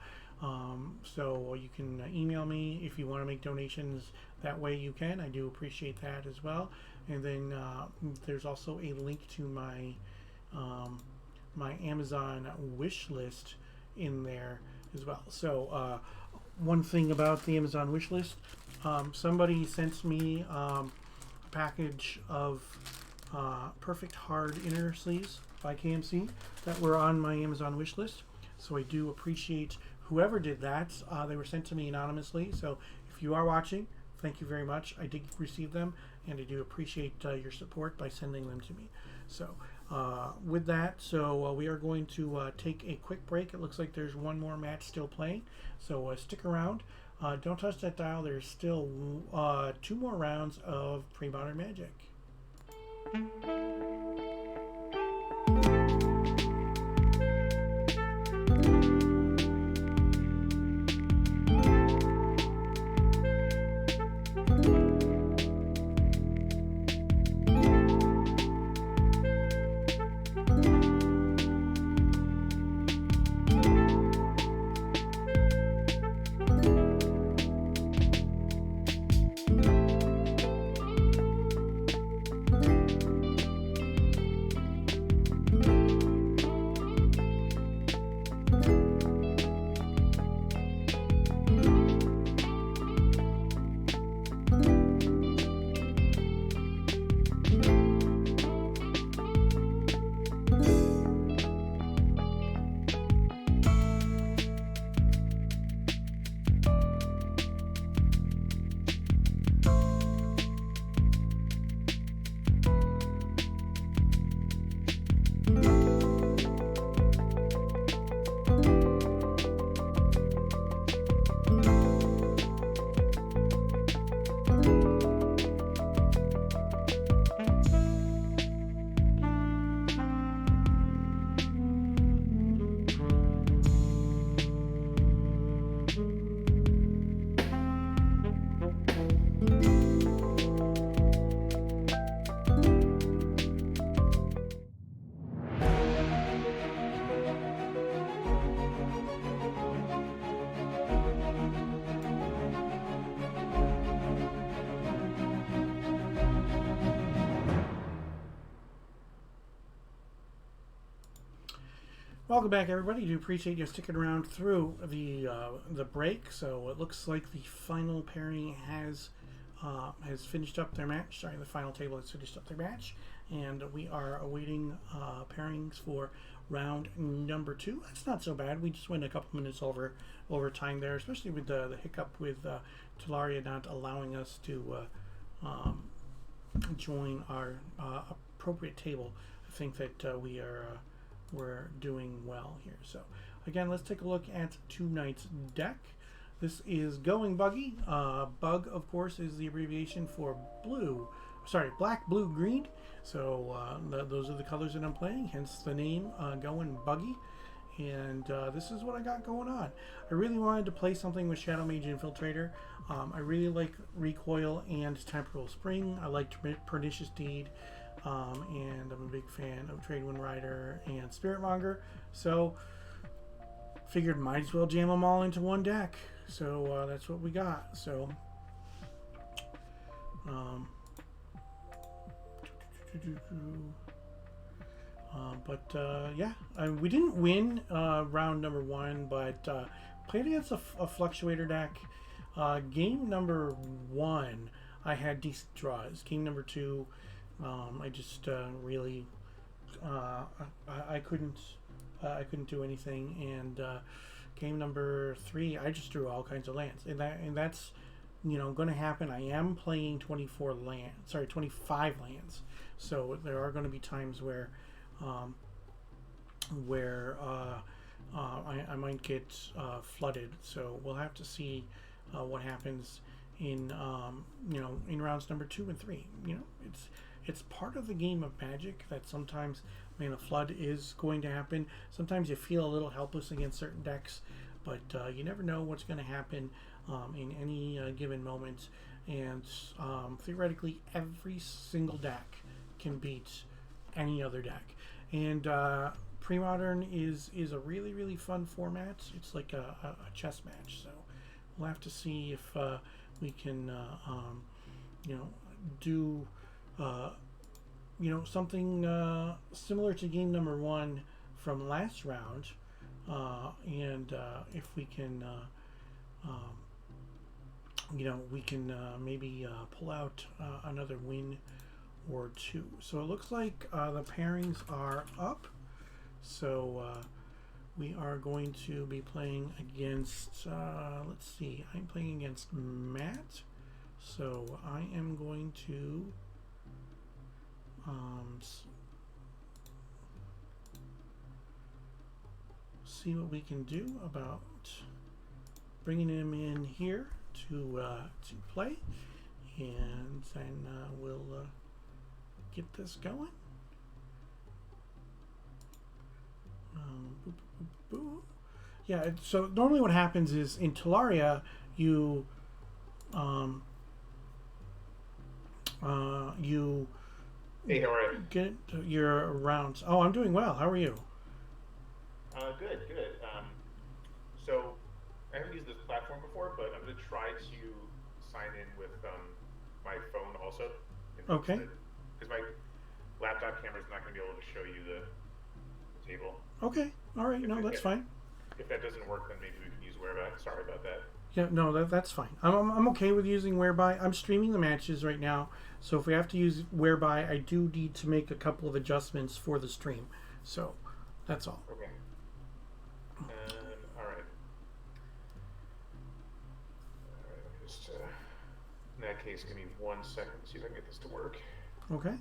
S1: So you can email me if you want to make donations. That way you can. I do appreciate that as well. And then there's also a link to my my Amazon wish list in there as well. So one thing about the Amazon wish list, somebody sent me a package of Perfect Hard Inner Sleeves by KMC that were on my Amazon wish list. So I do appreciate whoever did that. They were sent to me anonymously. So if you are watching, thank you very much. I did receive them, and I do appreciate your support by sending them to me. So with that, we are going to take a quick break. It looks like there's one more match still playing, so stick around. Don't touch that dial. There's still 2 more rounds of Premodern Magic. Welcome back, everybody. Do appreciate you sticking around through the break. So it looks like the final pairing has finished up their match. Sorry, the final table has finished up their match, and we are awaiting pairings for round number 2. That's not so bad. We just went a couple minutes over time there, especially with the hiccup with Tolaria not allowing us to join our appropriate table. I think that we're doing well here. So again, let's take a look at tonight's deck. This is Going Buggy. Bug, of course, is the abbreviation for black, blue, green. So those are the colors that I'm playing, hence the name Going Buggy. And this is what I got going on. I really wanted to play something with Shadow Mage Infiltrator. I really like Recoil and Temporal Spring. I like Pernicious Deed. And I'm a big fan of Tradewind Rider and Spiritmonger. So figured might as well jam them all into one deck. So that's what we got. So yeah, we didn't win round number 1, but played against a fluctuator deck. Game number 1, I had decent draws. Game number 2, I just really I couldn't do anything, and game number 3, I just drew all kinds of lands, and that's going to happen. I am playing 25 lands, so there are going to be times where I might get flooded. So we'll have to see what happens in in rounds number 2 and 3. It's part of the game of Magic that sometimes, a flood is going to happen. Sometimes you feel a little helpless against certain decks, but you never know what's going to happen in any given moment. And theoretically, every single deck can beat any other deck. And Premodern is a really, really fun format. It's like a chess match. So we'll have to see if we can, do something similar to game number 1 from last round, and if we can, we can maybe pull out another win or 2. So it looks like the pairings are up. So we are going to be playing against, let's see, I'm playing against Matt. So I am going to see what we can do about bringing him in here to play, and then we'll get this going. Boop, boop, boop. Yeah, so normally what happens is in Tolaria you
S3: Hey, how are you?
S1: get your rounds. Oh, I'm doing well. How are you?
S3: Good. So I haven't used this platform before, but I'm going to try to sign in with my phone also.
S1: Okay.
S3: Because my laptop camera is not going to be able to show you the table.
S1: Okay. All right. No, that's fine.
S3: If that doesn't work, then maybe we can use Whereby. Sorry about that.
S1: Yeah, no, that's fine. I'm okay with using Whereby. I'm streaming the matches right now, so if we have to use Whereby, I do need to make a couple of adjustments for the stream. So that's all.
S3: Okay. All right. Just in that case, give me 1 second to see if I can get this to work.
S1: Okay.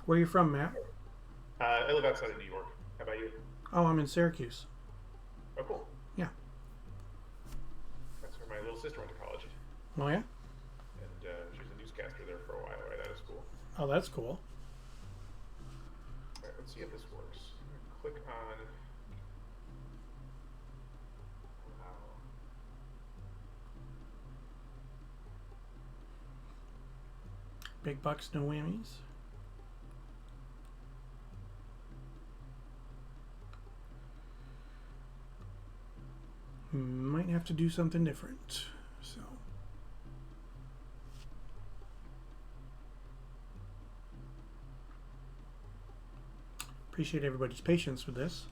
S1: Where are you from, Matt?
S3: I live outside of New York. How about you?
S1: Oh, I'm in Syracuse.
S3: Oh, cool.
S1: Yeah.
S3: That's where my little sister went to college.
S1: Oh, yeah?
S3: And she was a newscaster there for a while right out of school.
S1: Oh, that's cool.
S3: All right, let's see if this works. Click on... Wow.
S1: Big bucks, no whammies. Might have to do something different. So appreciate everybody's patience with this.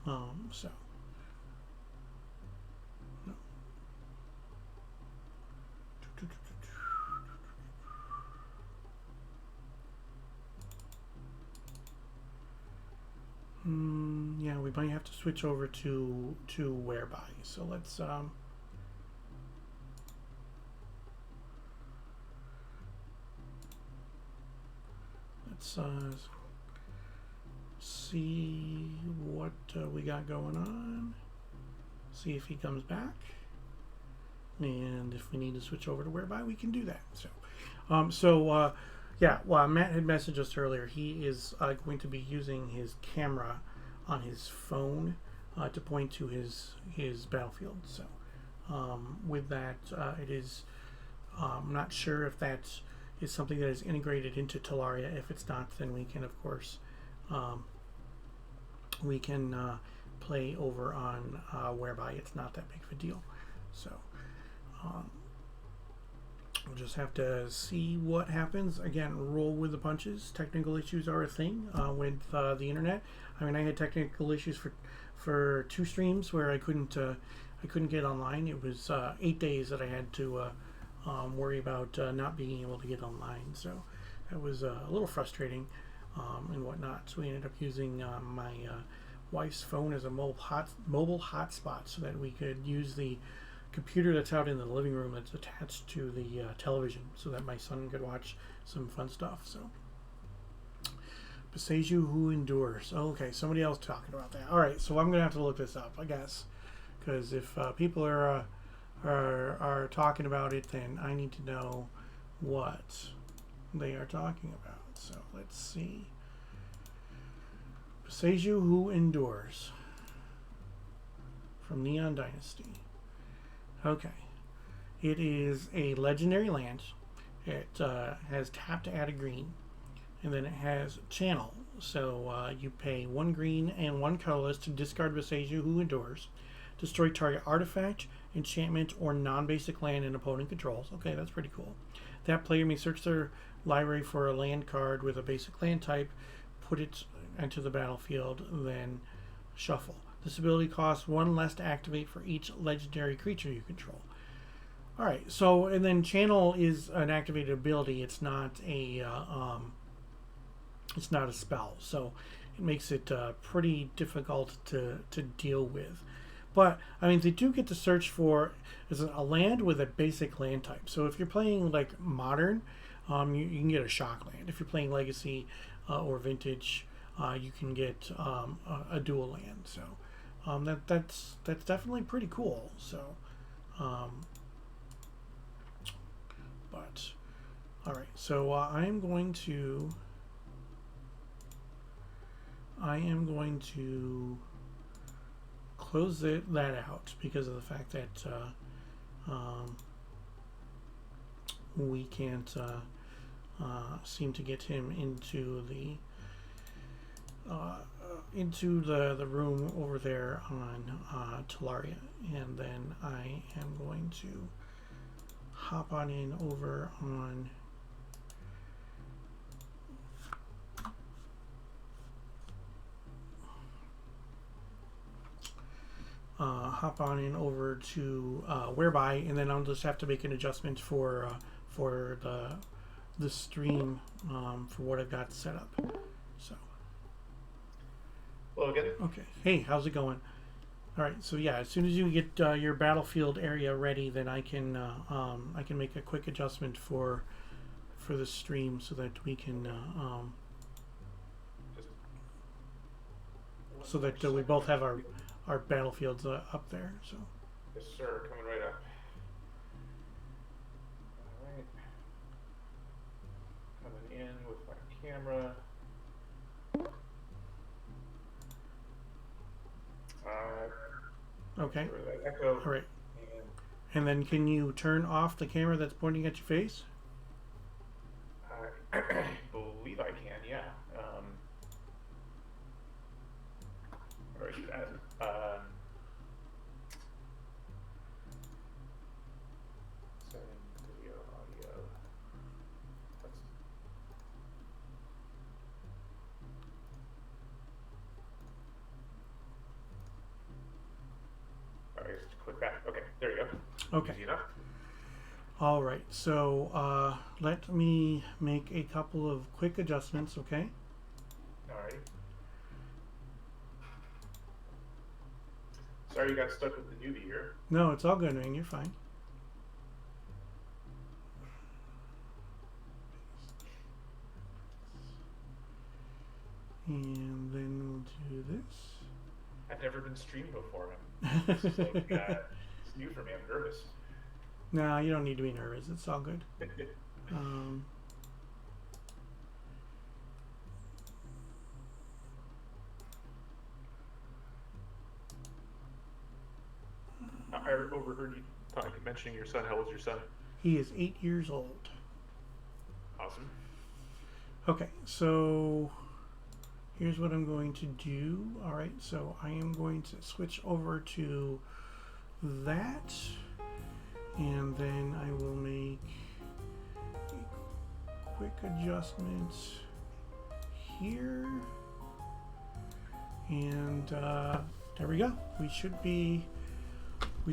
S1: So. Yeah, we might have to switch over to whereby. So let's see what we got going on. See if he comes back, and if we need to switch over to whereby, we can do that. So, yeah. Well, Matt had messaged us earlier. He is going to be using his camera on his phone to point to his battlefield. So, with that, it is. I'm not sure if that is something that is integrated into Tolaria. If it's not, then we can, of course, play over on whereby it's not that big of a deal. So we'll just have to see what happens. Again, roll with the punches. Technical issues are a thing with the internet. I mean, I had technical issues for 2 streams where I couldn't get online. It was 8 days that I had to worry about not being able to get online. So that was a little frustrating and whatnot. So we ended up using my wife's phone as a mobile hotspot so that we could use the computer that's out in the living room that's attached to the television so that my son could watch some fun stuff. So Beseju who endures. Oh, okay, somebody else talking about that. All right, so I'm gonna have to look this up, I guess, because if people are talking about it, then I need to know what they are talking about. So let's see. Beseju who endures from Neon Dynasty. Okay, it is a legendary land. It has tap to add a green, and then it has channel. So you pay 1 green and 1 colorless to discard Beseju who endures. Destroy target artifact, enchantment, or non-basic land an opponent controls. Okay, that's pretty cool. That player may search their library for a land card with a basic land type, put it into the battlefield, then shuffle. This ability costs 1 less to activate for each legendary creature you control. Alright, so, and then channel is an activated ability. It's not a spell, so it makes it pretty difficult to deal with. But, I mean, they do get to search for a land with a basic land type. So if you're playing, like, Modern, you can get a shock land. If you're playing Legacy or Vintage, you can get a dual land. So that's definitely pretty cool. So, but, all right. So I am going to close that out because of the fact that we can't seem to get him into the room over there on Tolaria, and then I am going to hop on in over on to whereby, and then I'll just have to make an adjustment for the stream for what I've got set up. So.
S3: Hello again.
S1: Okay. Hey, how's it going? All right. So yeah, as soon as you get your battlefield area ready, then I can make a quick adjustment for the stream so that we can we both have our battlefields up there. So.
S3: Yes, sir. Coming right up. All right. Coming in with my camera.
S1: Okay.
S3: Echo.
S1: All right. And then can you turn off the camera that's pointing at your face?
S3: I believe I can, yeah. Or is that? Setting video, audio.
S1: Okay.
S3: Easy enough.
S1: All right. So let me make a couple of quick adjustments. Okay.
S3: Alrighty. Sorry you got stuck with the newbie here.
S1: No, it's all good, man. You're fine. And then we'll do this.
S3: I've never been streamed before. This is like, it's new for me. I'm nervous.
S1: No, you don't need to be nervous. It's all good.
S3: I overheard you mentioning your son. How old's your son?
S1: He is 8 years old.
S3: Awesome.
S1: Okay, so here's what I'm going to do. All right, so I am going to switch over to that, and then I will make a quick adjustment here, and there we go. We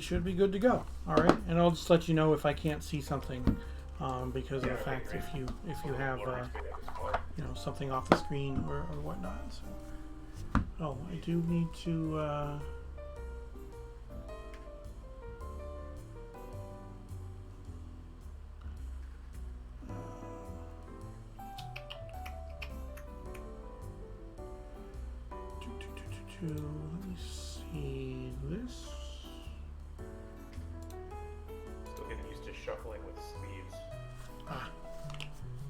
S1: should be good to go. All right, and I'll just let you know if I can't see something because of the fact if you have something off the screen or whatnot. So, oh, I do need to. Let me see this.
S3: Still getting used to shuffling with sleeves.
S1: Ah.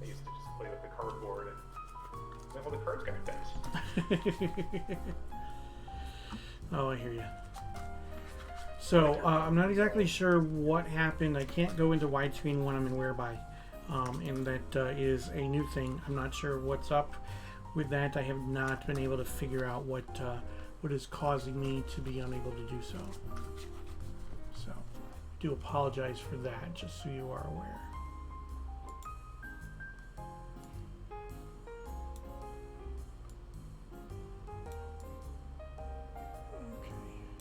S3: I used to just play with the cardboard and all the cards got bent.
S1: Oh, I hear you. So I'm not exactly sure what happened. I can't go into widescreen when I'm in Whereby, and that is a new thing. I'm not sure what's up with that. I have not been able to figure out what is causing me to be unable to do so. So I do apologize for that, just so you are aware.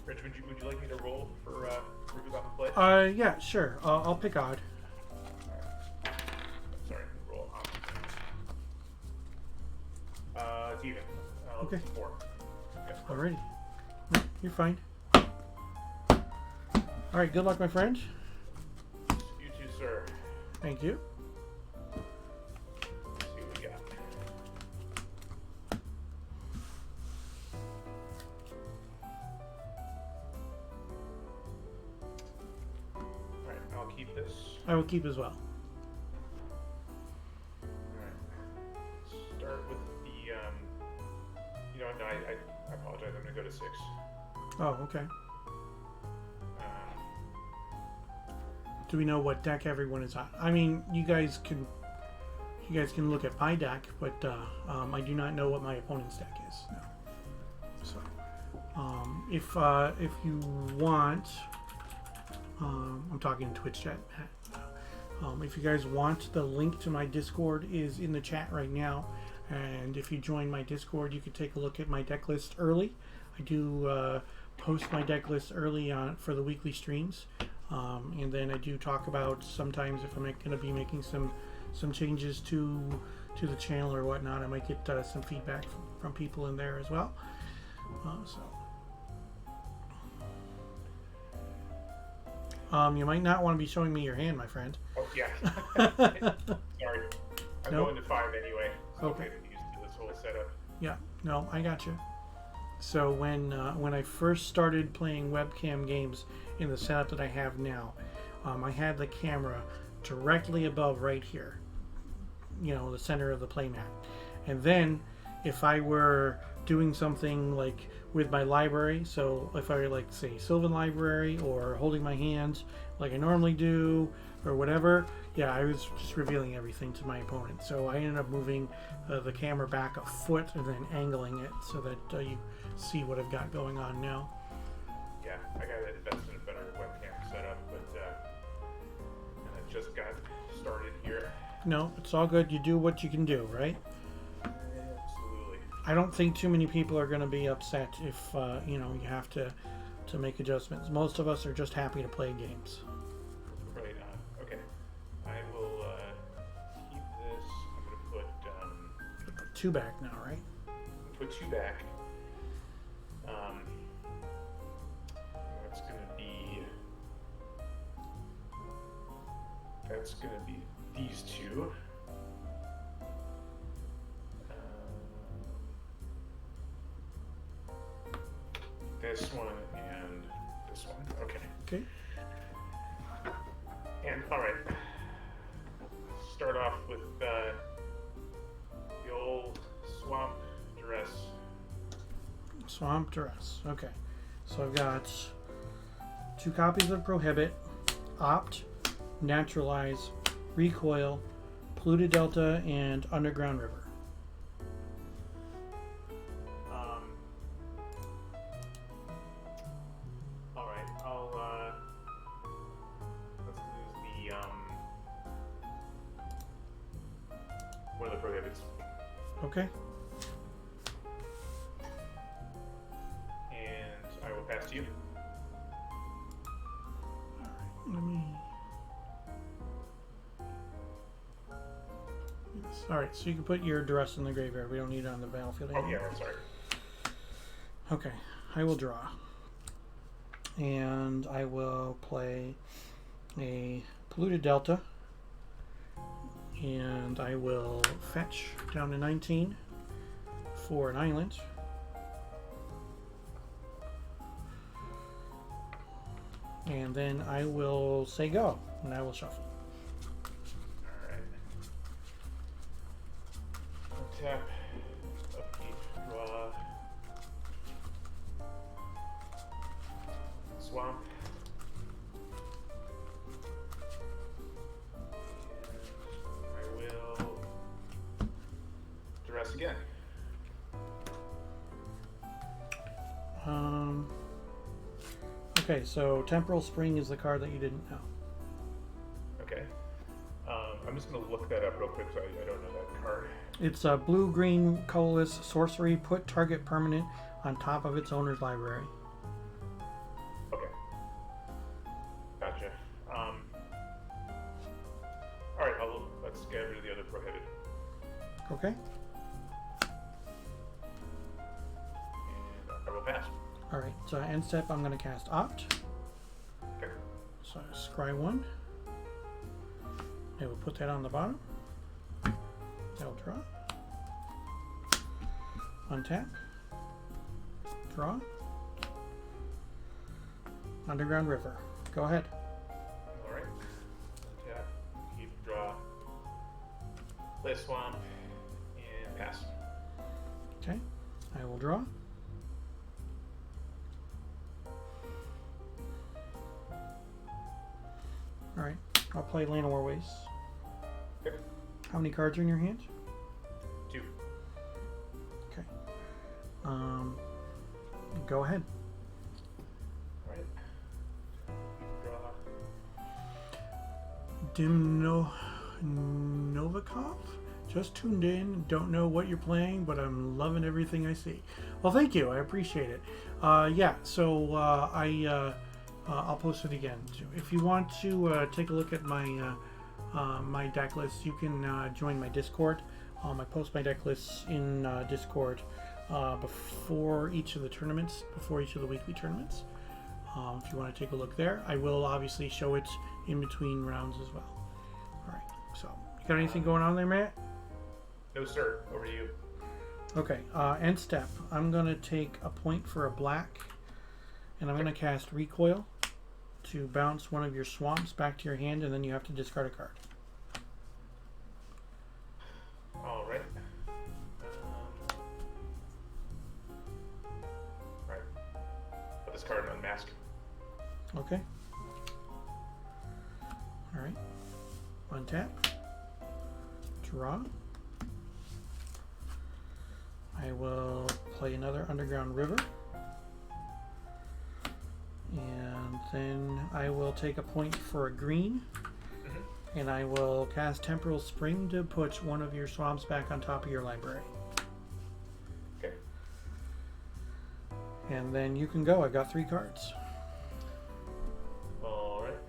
S3: Rich, would you like me to roll for who's on the play?
S1: Yeah, sure. I'll pick odd.
S3: Sorry, roll. It's even.
S1: Okay.
S3: 4. Okay.
S1: Alrighty. No, you're fine. Alright, good luck, my friend.
S3: You too, sir.
S1: Thank you.
S3: Let's see what we got. Alright, I'll keep this.
S1: I will keep as well.
S3: Alright. Start with the, no, I apologize. I'm going to go to 6.
S1: Oh, okay.
S3: Um,
S1: Do we know what deck everyone is on? I mean, you guys can look at my deck, but I do not know what my opponent's deck is. No. So, if you want, I'm talking in Twitch chat. If you guys want, the link to my Discord is in the chat right now, and if you join my Discord, you can take a look at my deck list early. I do post my deck list early on for the weekly streams. And then I do talk about sometimes if I'm going to be making some changes to the channel or whatnot. I might get some feedback from people in there as well. You might not want to be showing me your hand, my friend.
S3: Oh yeah. Sorry. I'm
S1: Nope.
S3: going to 5 anyway. So
S1: Okay.
S3: I'm getting used to this whole setup.
S1: Yeah, no, I got you. So when I first started playing webcam games in the setup that I have now, I had the camera directly above right here, the center of the playmat. And then if I were doing something like with my library, so if I were like say Sylvan Library or holding my hands like I normally do or whatever, yeah, I was just revealing everything to my opponent. So I ended up moving the camera back a foot and then angling it so that you see what I've got going on now.
S3: Yeah, I got to invest in a better webcam setup, but I just got started here.
S1: No, it's all good. You do what you can do, right?
S3: Absolutely.
S1: I don't think too many people are going to be upset if you have to make adjustments. Most of us are just happy to play games. 2 back now, right?
S3: Put 2 back. That's gonna be these 2. This one and this one. Okay.
S1: Okay.
S3: And all right. Start off with the old swamp dress.
S1: Swamp Dress. Okay. So I've got 2 copies of Prohibit, Opt, Naturalize, Recoil, Polluted Delta, and Underground River.
S3: All right. Let's lose the one of the prohibits.
S1: Okay.
S3: And I will pass to you.
S1: Let me. Yes. All right. So you can put your Duress in the graveyard. We don't need it on the battlefield
S3: Oh
S1: anymore.
S3: yeah, I'm sorry.
S1: Okay. I will draw. And I will play a Polluted Delta. And I will fetch down to 19 for an island. And then I will say go, and I will shuffle.
S3: Alright. Tap, upkeep, draw. Swamp. And I will Duress again.
S1: Okay, so Temporal Spring is the card that you didn't know.
S3: Okay. I'm just going to look that up real quick so I don't know that card.
S1: It's a blue-green colorless sorcery. Put target permanent on top of its owner's library.
S3: Okay. Gotcha. Alright, let's get rid of the other prohibited.
S1: Okay.
S3: And I will pass.
S1: Alright, so end step, I'm going to cast Opt.
S3: Okay.
S1: So scry 1. I will put that on the bottom. I'll draw. Untap. Draw. Underground River. Go ahead.
S3: Alright. Tap, keep, draw, play swamp, and pass.
S1: Okay. I will draw. Alright. I'll play Land of War Waste.
S3: Okay.
S1: How many cards are in your hand?
S3: 2.
S1: Okay. Go ahead.
S3: Alright. Draw.
S1: Novikov? Just tuned in. Don't know what you're playing, but I'm loving everything I see. Well, thank you. I appreciate it. Yeah, so I'll post it again. If you want to take a look at my my deck list, you can join my Discord. I post my deck lists in Discord before each of the tournaments, before each of the weekly tournaments. If you want to take a look there, I will obviously show it in between rounds as well. All right. So, you got anything going on there, Matt?
S3: No, sir. Over to you.
S1: Okay. End step. I'm gonna take a point for a black, and I'm gonna cast Recoil to bounce one of your swamps back to your hand, and then you have to discard a card.
S3: All right. All right. Put this card unmask.
S1: Okay. All right. Untap. Draw. I will play another Underground River. And then I will take a point for a green. And I will cast Temporal Spring to put one of your swamps back on top of your library.
S3: Okay.
S1: And then you can go. I got 3 cards.
S3: All right.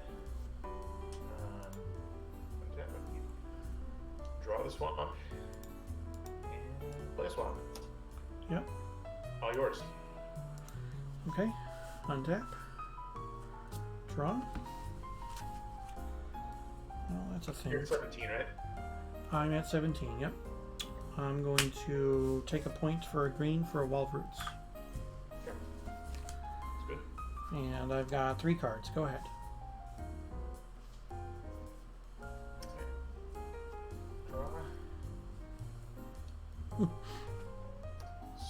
S3: Untap, draw the swamp. And Play a swamp.
S1: Yep.
S3: All yours.
S1: Okay. Untap. Draw. Well, that's a thing.
S3: You're at 17, right?
S1: I'm at 17, yep. I'm going to take a point for a green for a wall of roots.
S3: Okay. That's good.
S1: And I've got 3 cards. Go ahead.
S3: Draw.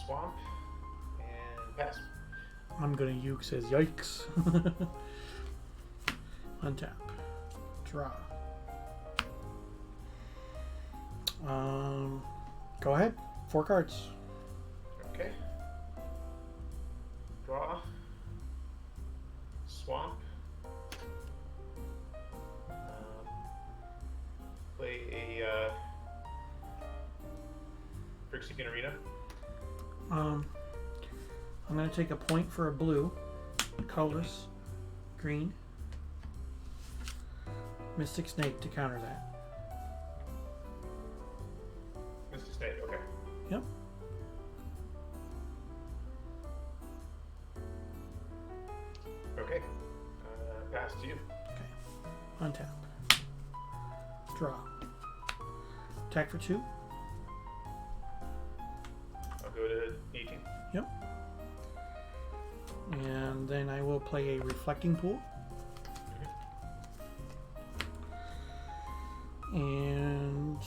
S3: Swamp. And pass.
S1: I'm gonna uke says yikes. Untap. Draw. Go ahead. 4 cards.
S3: Okay. Draw. Swamp. Play a Phyrexian Arena.
S1: I'm gonna take a point for a blue, colorless, green, Mystic Snake to counter that.
S3: Mr. Snake, okay.
S1: Yep.
S3: Okay. Pass to you.
S1: Okay. Untap. Draw. Attack for 2.
S3: I'll go to 18.
S1: Yep. And then I will play a Reflecting Pool. And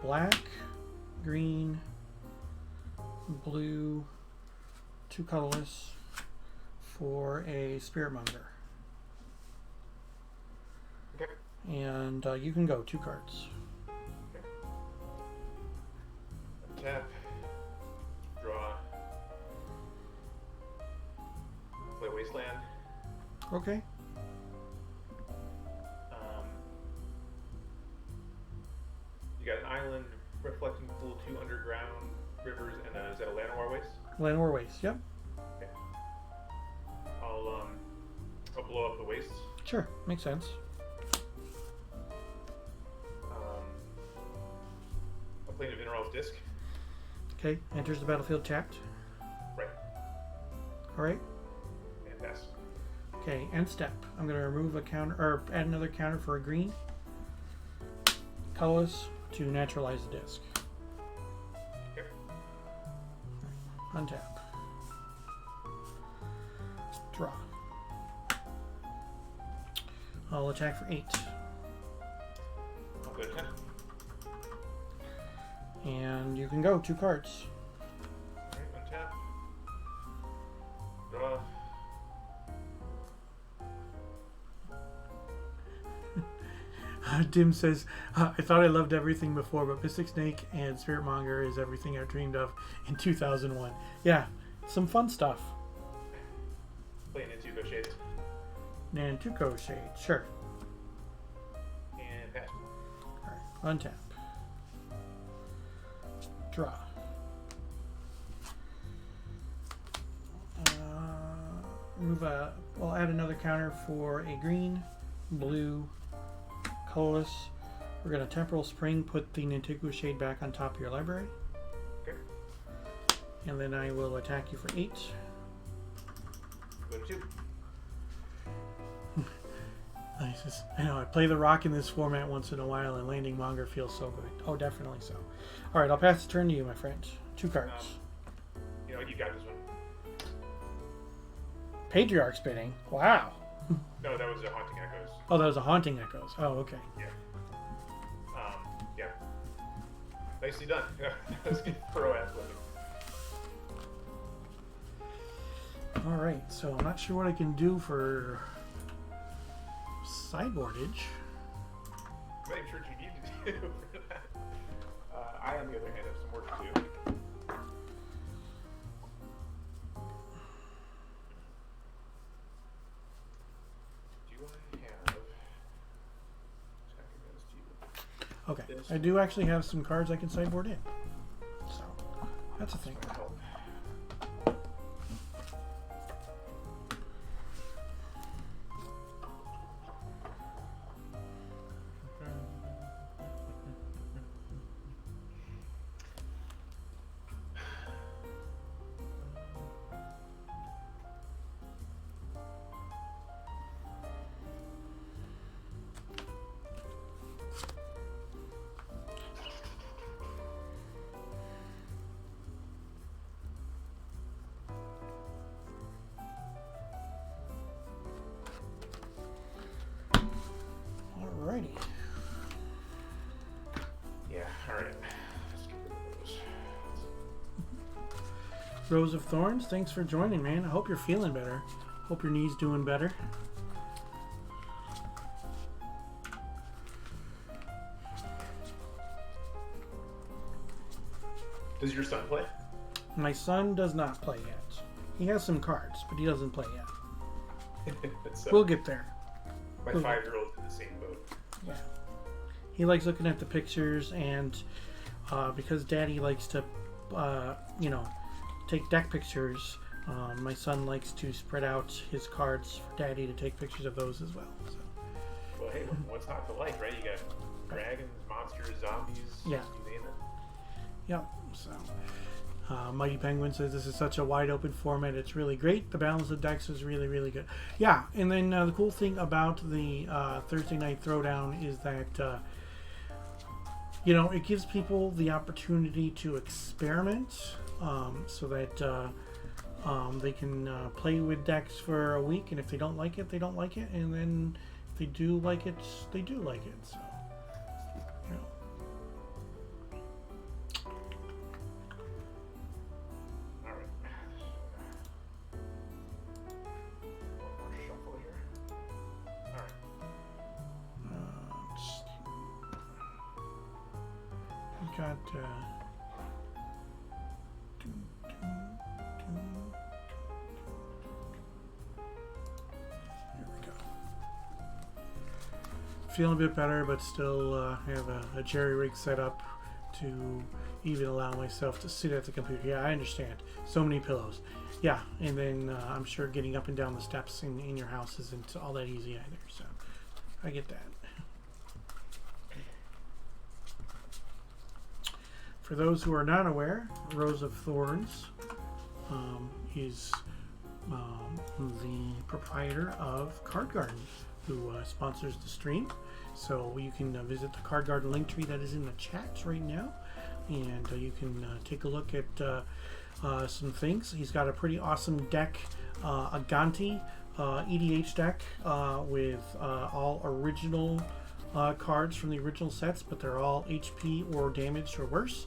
S1: black, green, blue, 2 colorless for a Spirit Monger.
S3: Okay.
S1: And you can go 2 cards.
S3: Tap. Draw. Play Wasteland.
S1: Okay.
S3: You got an island, reflecting pool, 2 underground rivers, and is that a Llanowar Waste?
S1: Llanowar Waste, yep.
S3: Okay. I'll blow up the wastes.
S1: Sure, makes sense.
S3: I'll play an Mineral's Disc.
S1: Okay, enters the battlefield tapped.
S3: Right.
S1: Alright.
S3: And pass.
S1: Okay, end step. I'm going to remove a counter, or add another counter for a green. Colorless to naturalize the disc.
S3: Okay.
S1: Untap. Draw. I'll attack for 8.
S3: I'll go to 10.
S1: And you can go 2 cards.
S3: Alright, untap. Draw.
S1: Dim says, I thought I loved everything before, but Mystic Snake and Spirit Monger is everything I dreamed of in 2001. Yeah, some fun stuff.
S3: Play an Intuko Shades.
S1: Nantuko Shade, sure.
S3: And pass.
S1: Alright, untap. Draw. We'll add another counter for a green, blue, colorless. We're going to Temporal Spring, put the Nantuko Shade back on top of your library.
S3: Okay.
S1: And then I will attack you for 8.
S3: Go to 2.
S1: I know, I play the rock in this format once in a while, and landing Monger feels so good. Oh, definitely so. Alright, I'll pass the turn to you, my friend. 2 cards.
S3: You know, you got this one.
S1: Patriarch spinning. Wow.
S3: No, that was a Haunting Echoes.
S1: Oh, that was a Haunting Echoes. Oh, okay.
S3: Yeah. Yeah. Nicely done. That was good pro-ass looking.
S1: Alright, so I'm not sure what I can do for sideboardage.
S3: I'm not even sure what you need to do for that. I, on the other hand, have some work to do. Do I have attack against you?
S1: Okay,
S3: This
S1: I do actually have some cards I can sideboard in. So, that's a thing.
S3: Might help.
S1: Rose of Thorns, thanks for joining, man. I hope you're feeling better. Hope your knee's doing better.
S3: Does your son play?
S1: My son does not play yet. He has some cards, but he doesn't play yet. We'll get there.
S3: My 5-year-old's in the same boat.
S1: Yeah. He likes looking at the pictures, and because Daddy likes to, take deck pictures, my son likes to spread out his cards for Daddy to take pictures of those as well. So.
S3: Well, hey, what's not to like, right? You got dragons, monsters, zombies,
S1: yeah.
S3: You name it.
S1: Yep. So, Mighty Penguin says this is such a wide open format. It's really great. The balance of decks is really, really good. Yeah, and then the cool thing about the Thursday night Throwdown is that it gives people the opportunity to experiment, so that they can play with decks for a week, and if they don't like it, they don't like it, and then if they do like it, they do like it. So. Got there we go. Feeling a bit better, but still have a jerry rig set up to even allow myself to sit at the computer. Yeah, I understand. So many pillows. Yeah, and then I'm sure getting up and down the steps in your house isn't all that easy either. So I get that. For those who are not aware, Rose of Thorns is the proprietor of Card Garden, who sponsors the stream. So you can visit the Card Garden link tree that is in the chat right now, and you can take a look at some things. He's got a pretty awesome deck, a Ganti EDH deck with all original cards from the original sets, but they're all HP or damaged or worse.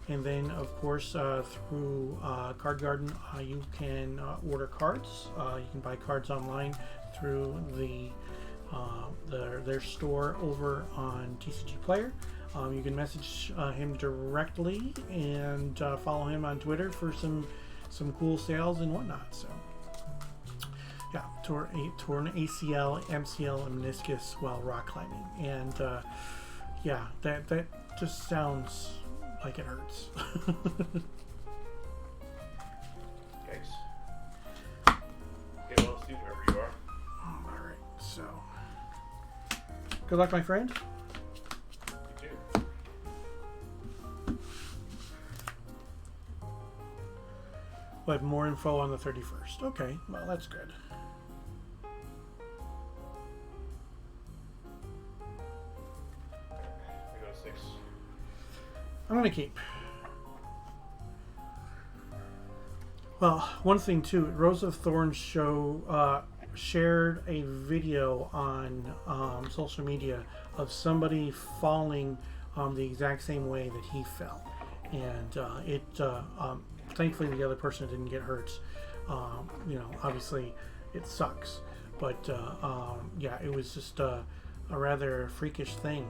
S1: And then, of course, through Card Garden, you can order cards. You can buy cards online through their store over on TCG Player. You can message him directly and follow him on Twitter for some cool sales and whatnot. So. Yeah, torn ACL, MCL, and meniscus while rock climbing, and yeah, that just sounds like it hurts.
S3: Yikes. Get well soon wherever you are.
S1: All right, so good luck, my friend.
S3: You too.
S1: We'll have more info on the 31st. Okay, well that's good. I'm gonna keep. Well, one thing too, Rose of Thorns show shared a video on social media of somebody falling the exact same way that he fell, and thankfully the other person didn't get hurt. Obviously it sucks, but yeah, it was just a rather freakish thing,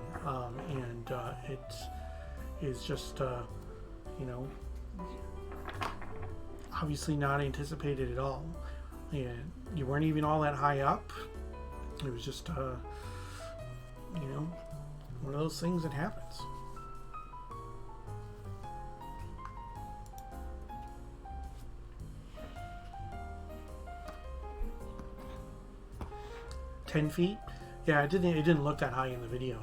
S1: and it is just obviously not anticipated at all, and you weren't even all that high up. It was just one of those things that happens. "10 feet? Yeah, it didn't look that high in the video,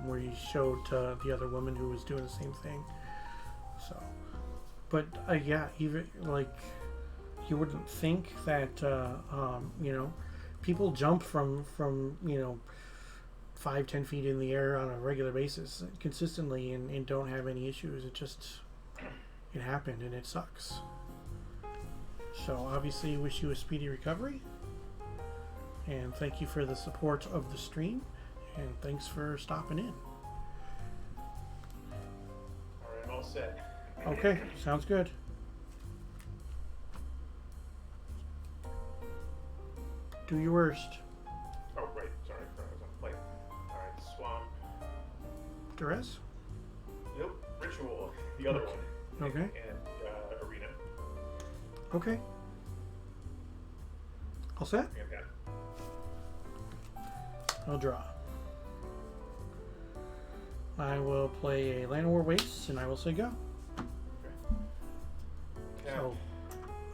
S1: where you showed the other woman who was doing the same thing. So, but yeah, even like you wouldn't think that people jump from 5-10 feet in the air on a regular basis consistently and don't have any issues. It happened and it sucks. So obviously, wish you a speedy recovery. And thank you for the support of the stream, and thanks for stopping in.
S3: All right, I'm all set.
S1: Okay, sounds good. Do your worst.
S3: Oh, right. Sorry. I was on play. Alright, swamp.
S1: Duress?
S3: Nope. Ritual. The other one.
S1: Okay.
S3: And arena.
S1: Okay. All set?
S3: And that.
S1: I'll draw. I will play a Land of War Waste, and I will say go.
S3: Okay.
S1: So,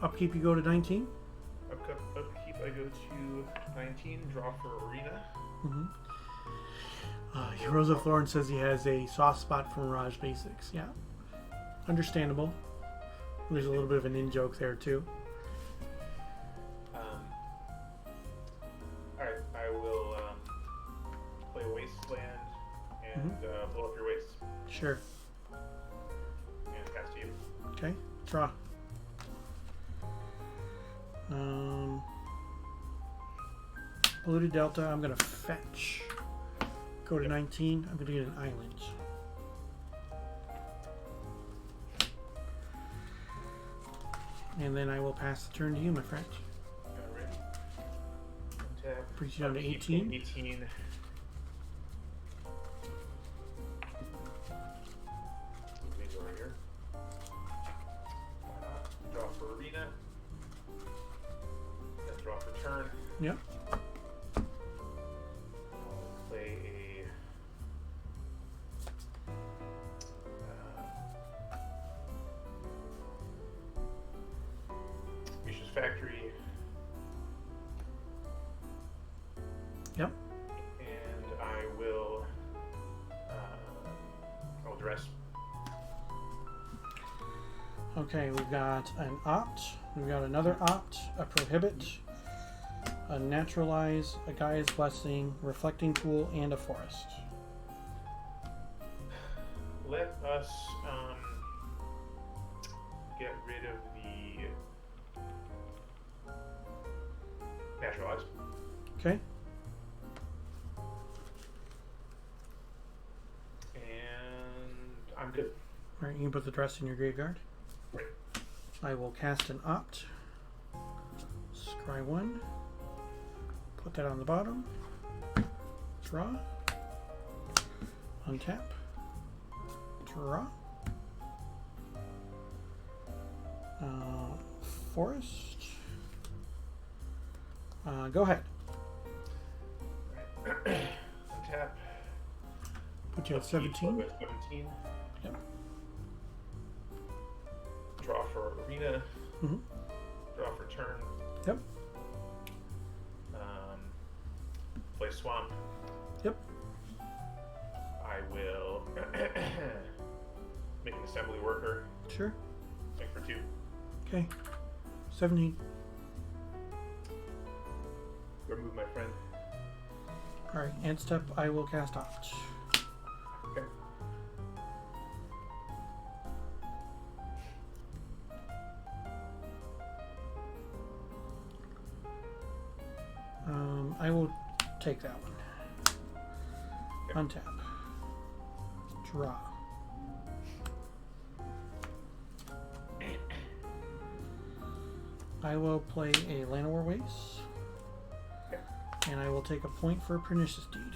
S1: upkeep you go to 19.
S3: Upkeep I go to 19. Draw for arena.
S1: Heroes of Thorn says he has a soft spot for Mirage Basics. Yeah. Understandable. There's a little bit of an in-joke there, too.
S3: Alright, I will play Wasteland and blow up your waste.
S1: Sure.
S3: And cast to you.
S1: Okay. Draw. Polluted Delta, I'm going to fetch. Go to 19. I'm going to get an island. And then I will pass the turn to you, my friend.
S3: Alright. Untap.
S1: Brings you down to
S3: Upkeep
S1: 18.
S3: 18. These over here. Draw for arena. Then draw for turn.
S1: Yep.
S3: Play a Misha's Factory.
S1: Yep.
S3: And I will I'll dress.
S1: Okay, we've got an opt. We've got another opt, a prohibit, a naturalize, a Gaia's blessing, reflecting pool, and a forest.
S3: Let us get rid of the naturalize.
S1: Okay.
S3: And I'm good.
S1: All right, you can put the dress in your graveyard.
S3: Right.
S1: I will cast an opt. Scry 1. Put that on the bottom. Draw. Untap. Draw. Forest. Go ahead.
S3: Untap.
S1: Put you at
S3: Upkeep,
S1: 17.
S3: I'll go at 17.
S1: Yep.
S3: Draw for arena.
S1: Mm-hmm.
S3: Draw for turn.
S1: Yep.
S3: Play swamp.
S1: Yep.
S3: I will make an assembly worker.
S1: Sure.
S3: Make for 2.
S1: Okay. 17.
S3: Remove my friend.
S1: All right. End step. I will cast opt.
S3: Okay.
S1: I will take that one.
S3: Okay.
S1: Untap. Draw. I will play a Land of War Waste.
S3: Okay.
S1: And I will take a point for a Pernicious Deed.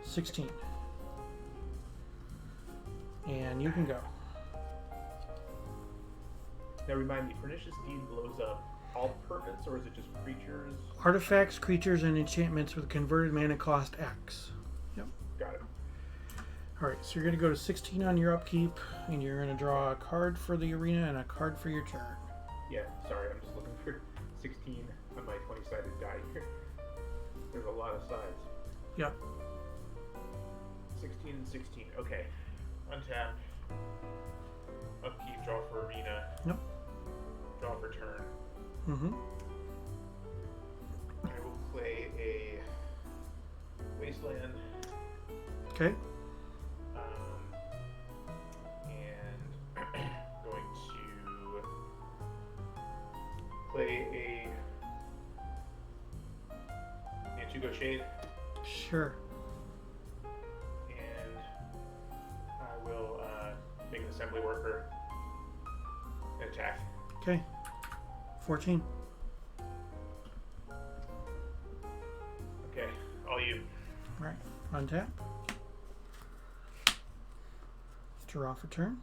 S1: 16. And you can go.
S3: Now remind me, Pernicious Deed blows up all permanents, or is it just creatures?
S1: Artifacts, creatures, and enchantments with converted mana cost X. Yep.
S3: Got it.
S1: Alright, so you're going to go to 16 on your upkeep, and you're going to draw a card for the arena and a card for your turn.
S3: Yeah, sorry, I'm just looking for 16 on my 20-sided die here. There's a lot of sides.
S1: Yep.
S3: 16 and 16. Okay. Untap. Upkeep, draw for arena.
S1: Yep.
S3: Draw for turn.
S1: Mm-hmm.
S3: I will play a Wasteland.
S1: Okay.
S3: And going to play a Antugo Shade.
S1: Sure.
S3: And I will make an assembly worker and attack.
S1: Okay. 14. Alright, untap. Draw for turn.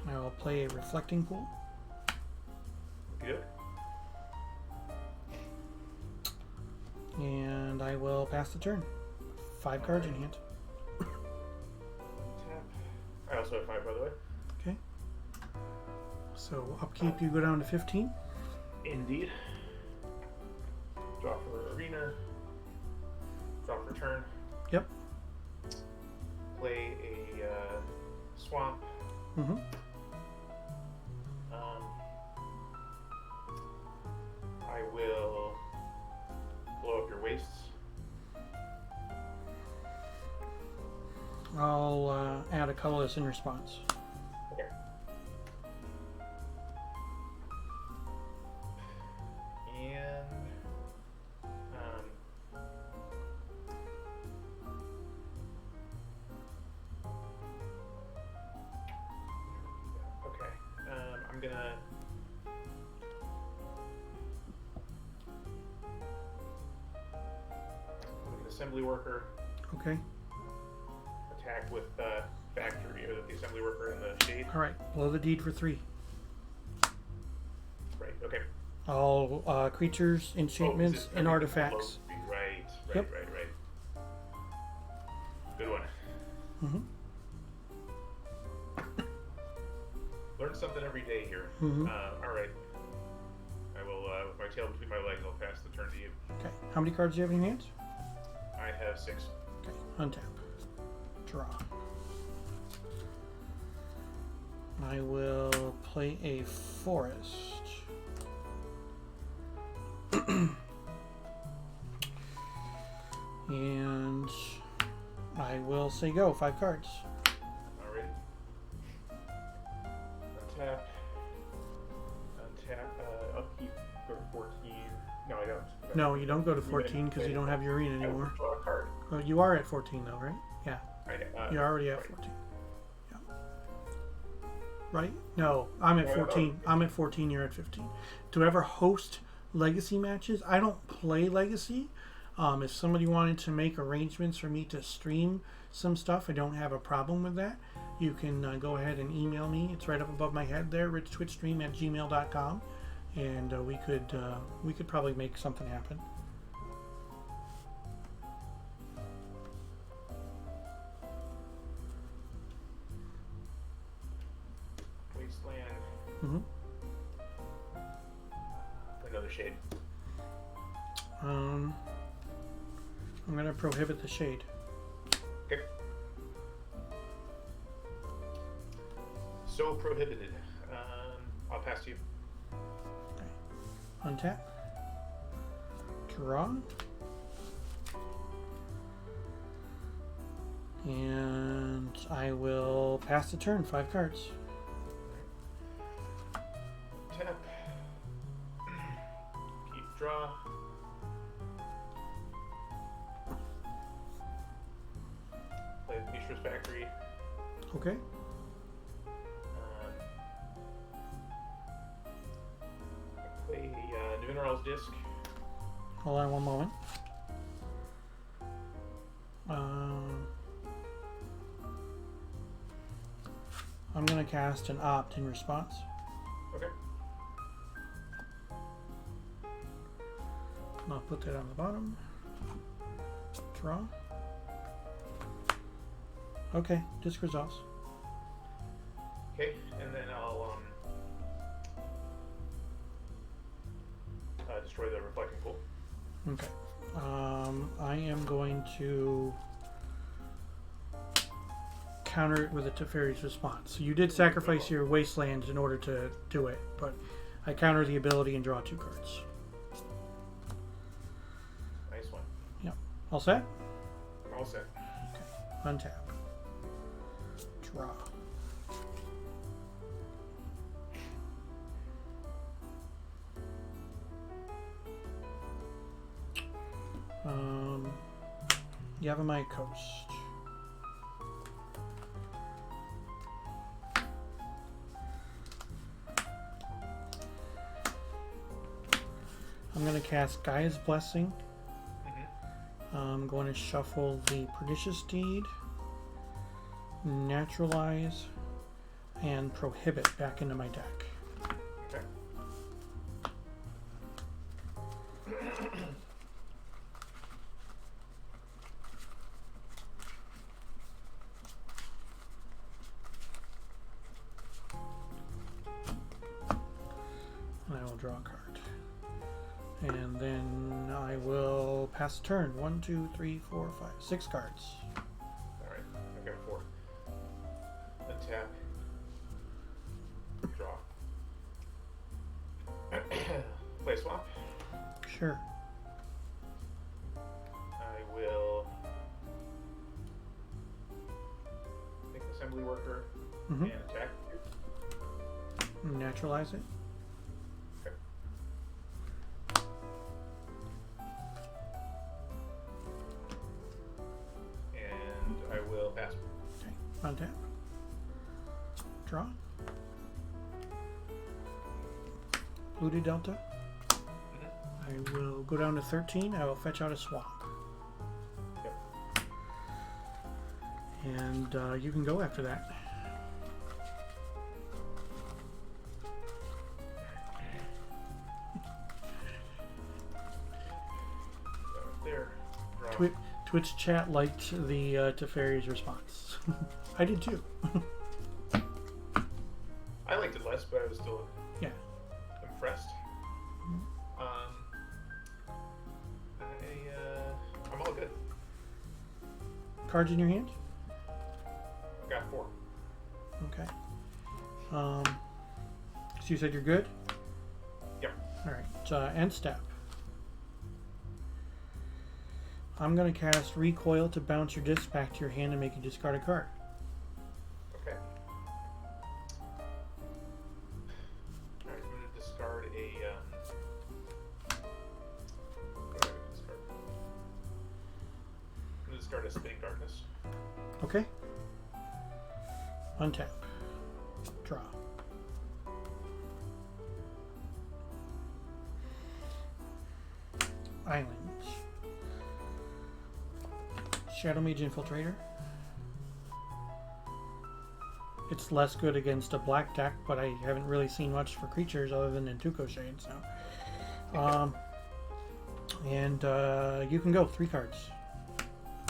S1: I will play a reflecting pool.
S3: Good.
S1: And I will pass the turn. 5 cards in hand.
S3: Tap. I also have 5, by the way.
S1: Okay. So upkeep, you go down to 15.
S3: Indeed. Draw for arena. Draw for turn.
S1: Yep.
S3: Play a swamp.
S1: Mm-hmm.
S3: I will blow up your wastes.
S1: I'll add a colorless in response.
S3: Okay. And okay. I'm gonna look at assembly worker.
S1: Okay.
S3: Attack with factory, or the assembly worker in the shade.
S1: All right. Blow the deed for 3.
S3: Right. Okay.
S1: All creatures, enchantments, and artifacts.
S3: Right.
S1: Yep.
S3: Right. Good one.
S1: Mm-hmm.
S3: Learn something every day here.
S1: Mm-hmm.
S3: All right. I will, with my tail between my legs, I'll pass the turn to you.
S1: Okay. How many cards do you have in your hands?
S3: I have 6.
S1: Okay. Untap. Draw. I will play a forest. And I will say go. 5 cards.
S3: All right. Untap. Upkeep for 14. No, I don't.
S1: No, you don't go to 14 because you don't have your arena
S3: I will
S1: anymore.
S3: draw a card.
S1: Oh, you are at 14 though, right? Yeah. You're already at
S3: right.
S1: 14. Yeah. Right? No, I'm at 14. I'm at 14. You're at 15. Do you ever host legacy matches? I don't play legacy. If somebody wanted to make arrangements for me to stream some stuff, I don't have a problem with that. You can go ahead and email me. It's right up above my head there, richtwitchstream@gmail.com, and we could probably make something happen.
S3: Wasteland.
S1: Mm-hmm.
S3: Another shade.
S1: I'm going to prohibit the shade.
S3: Okay. So prohibited. I'll pass to you.
S1: Okay. Untap. Draw. And I will pass the turn. 5 cards.
S3: Tap. Keep draw. Play the Mishra's Factory.
S1: Okay.
S3: Play Numenoral's Disc.
S1: Hold on one moment. I'm going to cast an opt in response.
S3: Okay.
S1: I'll put that on the bottom. Draw. Okay, disc resolves.
S3: Okay, and then I'll destroy the reflecting pool.
S1: Okay. I am going to counter it with a Teferi's response. So you did sacrifice your wastelands in order to do it, but I counter the ability and draw 2 cards.
S3: Nice one.
S1: Yep. All set?
S3: All set.
S1: Untap. Draw. Yavimai Coast. I'm going to cast Gaia's Blessing. I'm going to shuffle the Pernicious Deed, Naturalize, and Prohibit back into my deck.
S3: Okay.
S1: And I will draw a card. And then I will pass the turn. 1, 2, 3, 4, 5, 6 cards.
S3: Alright, I've got 4. Untap. Draw. Play swap.
S1: Sure.
S3: I will make assembly worker and attack you.
S1: Naturalize it.
S3: Okay. And I will pass.
S1: Okay. Untap. Draw. Blue to Delta. I will go down to 13. I will fetch out a swamp.
S3: Yep.
S1: And you can go after that.
S3: There. Draw.
S1: Twitch chat liked the Teferi's response. I did too.
S3: I liked it less, but I was still
S1: Yeah.
S3: impressed. I'm all good.
S1: Cards in your hand?
S3: I've got 4.
S1: Okay. So you said you're good?
S3: Yep.
S1: Alright, end step. I'm going to cast Recoil to bounce your disc back to your hand and make you discard a card.
S3: Okay. Alright, I'm going to discard a... what am I going to discard? I'm going to discard a Spinning Darkness.
S1: Okay. Untap. Draw. Islands. Shadow Mage Infiltrator. It's less good against a black deck, but I haven't really seen much for creatures other than Intuko Shade, so. And you can go 3 cards.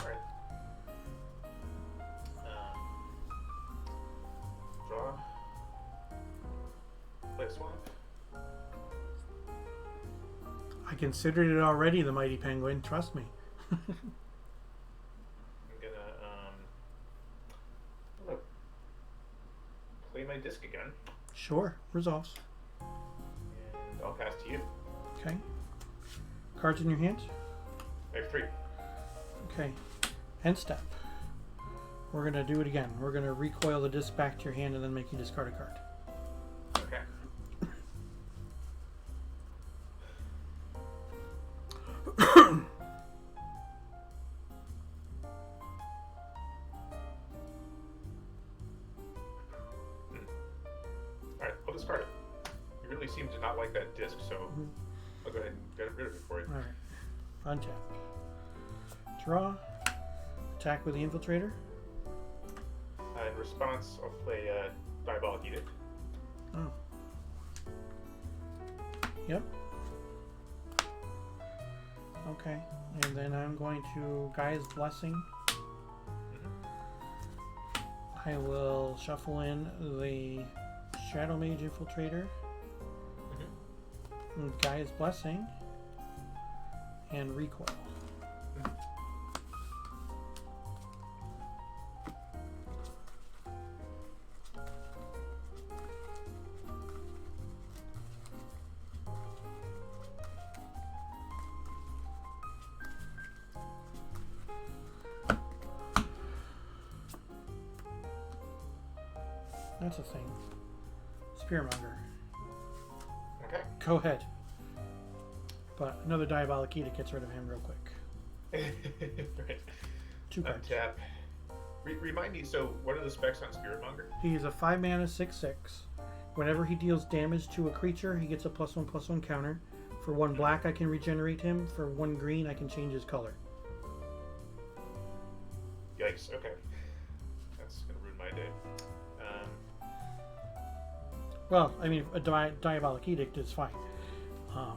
S3: Alright. Draw. Play a swamp.
S1: I considered it already, the Mighty Penguin, trust me.
S3: I'm gonna play my disc again,
S1: Sure, resolves.
S3: and I'll pass to you.
S1: Okay. Cards in your hands?
S3: I have 3.
S1: Okay. End step. We're going to do it again. We're going to recoil the disc back to your hand and then make you discard a card.
S3: Okay. Alright, I'll discard it. You really seem to not like that disc, so I'll go ahead and get rid of it for you.
S1: Alright. Untap. Draw. Attack with the Infiltrator.
S3: In response, I'll play Diabolic Edict.
S1: Oh. Yep. Okay. And then I'm going to Gaia's Blessing. I will shuffle in the Shadow Mage Infiltrator, and Gaia's Blessing, and Recoil. That's a thing. Spearmonger.
S3: Okay.
S1: Go ahead. But another Diabolic Edict gets rid of him real quick.
S3: Right.
S1: 2 cards.
S3: Untap. Remind me, so what are the specs on Spiritmonger?
S1: He is a 5 mana 6/6. Whenever he deals damage to a creature, he gets a +1/+1 counter. For 1 black, I can regenerate him. For 1 green, I can change his color.
S3: Yikes, okay. That's going to ruin my day.
S1: Well, I mean, a Diabolic Edict is fine.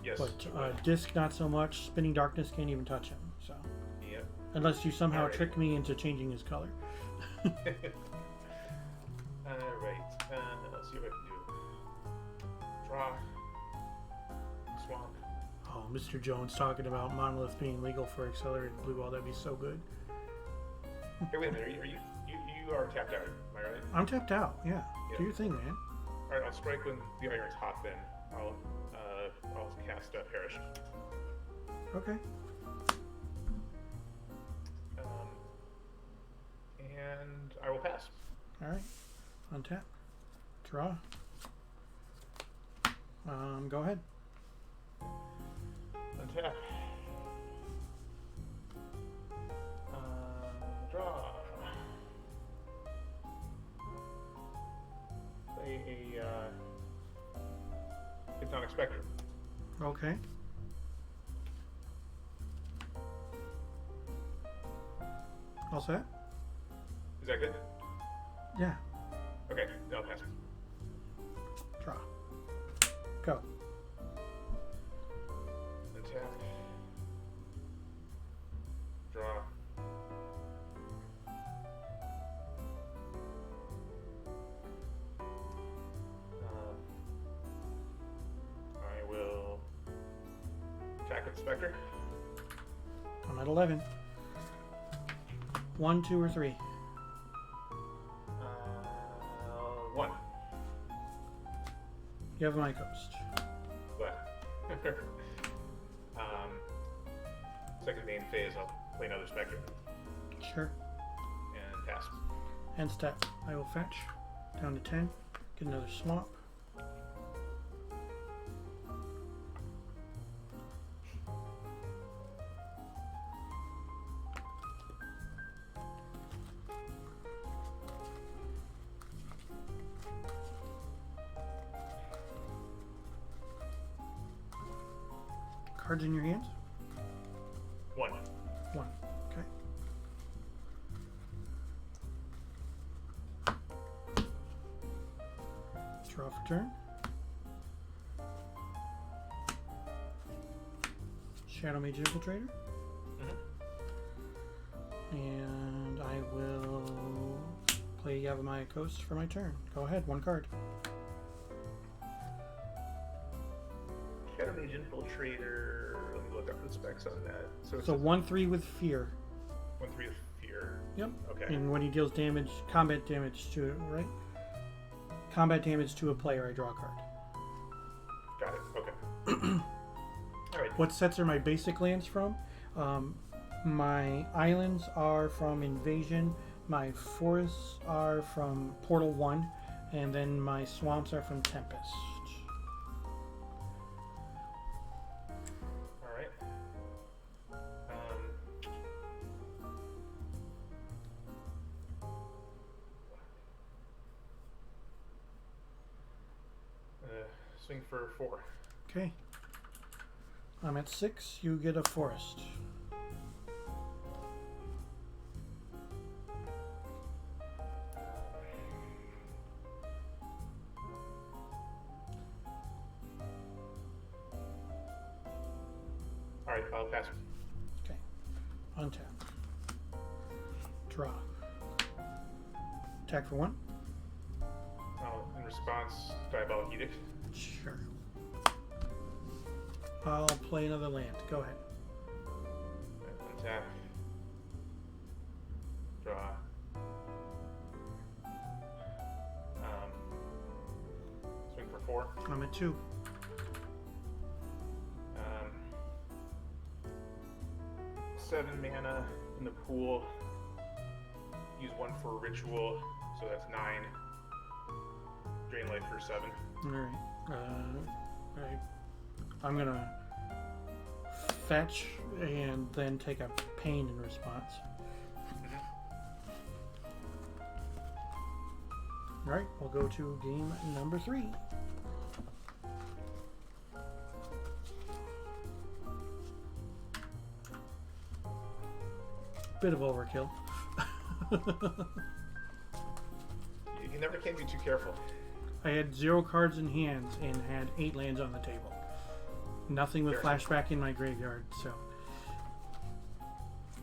S3: Yes.
S1: But Disc, not so much. Spinning Darkness can't even touch him. So,
S3: Yep.
S1: unless you somehow
S3: Alright.
S1: trick me into changing his color.
S3: Alright. Let's see what I can do. Draw. Swamp.
S1: Oh, Mr. Jones talking about Monolith being legal for accelerated blue ball. That'd be so good.
S3: Hey, wait a minute. You are tapped out, am I right?
S1: I'm tapped out. Yeah.
S3: Yeah.
S1: Do your thing, man.
S3: Alright, I'll strike when the iron's hot then. I'll cast Perish.
S1: Okay.
S3: And I will pass.
S1: All right. Untap. Draw. Go ahead.
S3: Untap. Draw. Play a Hypnotic Spectre.
S1: Okay. All set?
S3: Is that good?
S1: Yeah.
S3: Okay, I'll pass.
S1: Draw. Go.
S3: Untap. Draw. I will attack with the Spectre.
S1: I'm at 11. 1, 2, or 3.
S3: 1.
S1: You have my coast.
S3: But second main phase, I'll play another Spectre
S1: Sure.
S3: and pass.
S1: End step. I will fetch. Down to 10. Get another swamp. Cards in your hands?
S3: 1.
S1: 1. Okay. Draw for turn. Shadow Mage Infiltrator. And I will play Yavimaya Coast for my turn. Go ahead, 1 card.
S3: Shadow Mage Infiltrator. Let me look up the specs on that. So it's
S1: So 1/3 with Fear.
S3: 1/3 of Fear.
S1: Yep.
S3: Okay.
S1: And when he deals damage, combat damage to, right? Combat damage to a player, I draw a card.
S3: Got it. Okay. All right.
S1: What sets are my basic lands from? My islands are from Invasion. My forests are from Portal 1. And then my swamps are from Tempest.
S3: All right. Swing for 4.
S1: Okay. I'm at 6. You get a forest.
S3: All right. I'll pass.
S1: Okay. Untap. Draw. Attack for 1.
S3: In response, Diabolic Edict.
S1: Sure. I'll play another land. Go ahead.
S3: Untap. Draw. Swing for 4.
S1: I'm at 2.
S3: 7 mana in the pool. Use 1 for ritual, so that's 9. Drain life for 7.
S1: Alright. I'm gonna fetch and then take a pain in response. All right, we'll go to game number 3. Bit of overkill.
S3: You never can be too careful.
S1: I had 0 cards in hands and had 8 lands on the table. Nothing with flashback in my graveyard, so.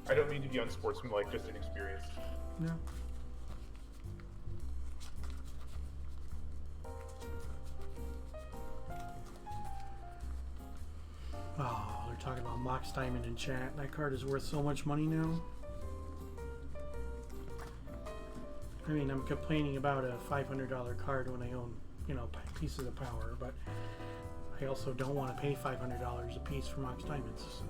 S3: I don't mean to be unsportsmanlike, just inexperienced.
S1: No. Oh, they're talking about Mox Diamond in chat. That card is worth so much money now. I mean, I'm complaining about a $500 card when I own, you know, pieces of power, but I also don't want to pay $500 a piece for Mox Diamonds. So.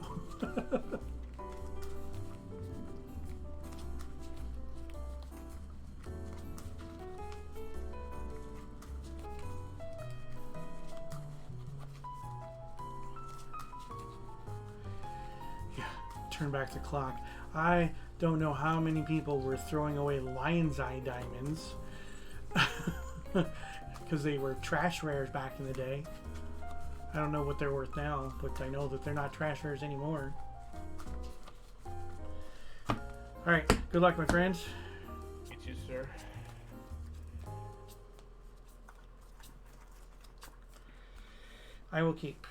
S1: Yeah, turn back the clock. I don't know how many people were throwing away Lion's Eye diamonds because they were trash rares back in the day. I don't know what they're worth now, but I know that they're not trash rares anymore. Alright, good luck, my friends.
S3: You too, sir.
S1: I will keep.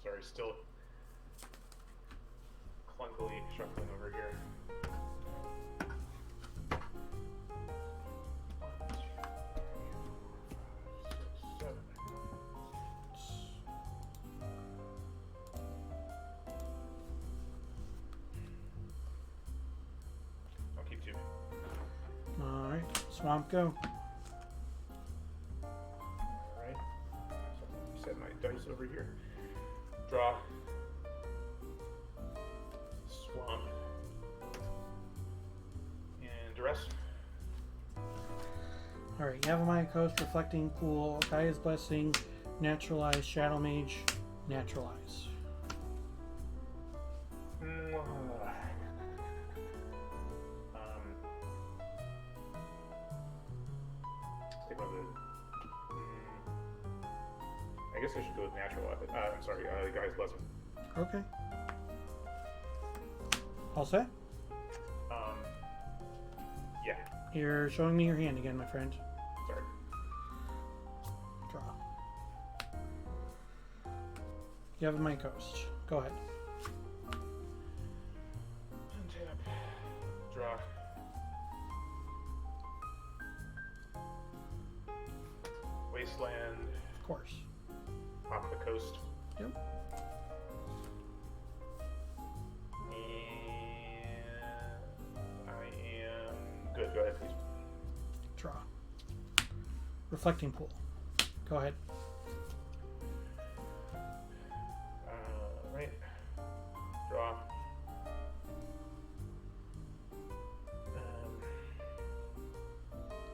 S3: Sorry, still clunkily shuffling over here. 1, 2, 3, 4, 5, 6, 7. I'll keep 2.
S1: Alright, Swamp, go.
S3: Alright. So set my dice over here. Draw. Swamp. And duress.
S1: Alright, Yavimaya Coast, Reflecting Pool, Gaia's Blessing, Naturalize, Shadow Mage, Naturalize.
S3: Take one of the. I guess I should go with natural. I'm sorry, Guy's Blessing.
S1: Okay. All set?
S3: Yeah.
S1: You're showing me your hand again, my friend.
S3: Sorry.
S1: Draw. Yavimaya Coast. Go ahead.
S3: Untap. Draw. Wasteland.
S1: Of course.
S3: Pop the coast.
S1: Yep.
S3: And I am good. Go ahead, please.
S1: Draw. Reflecting Pool. Go ahead.
S3: Right. Draw.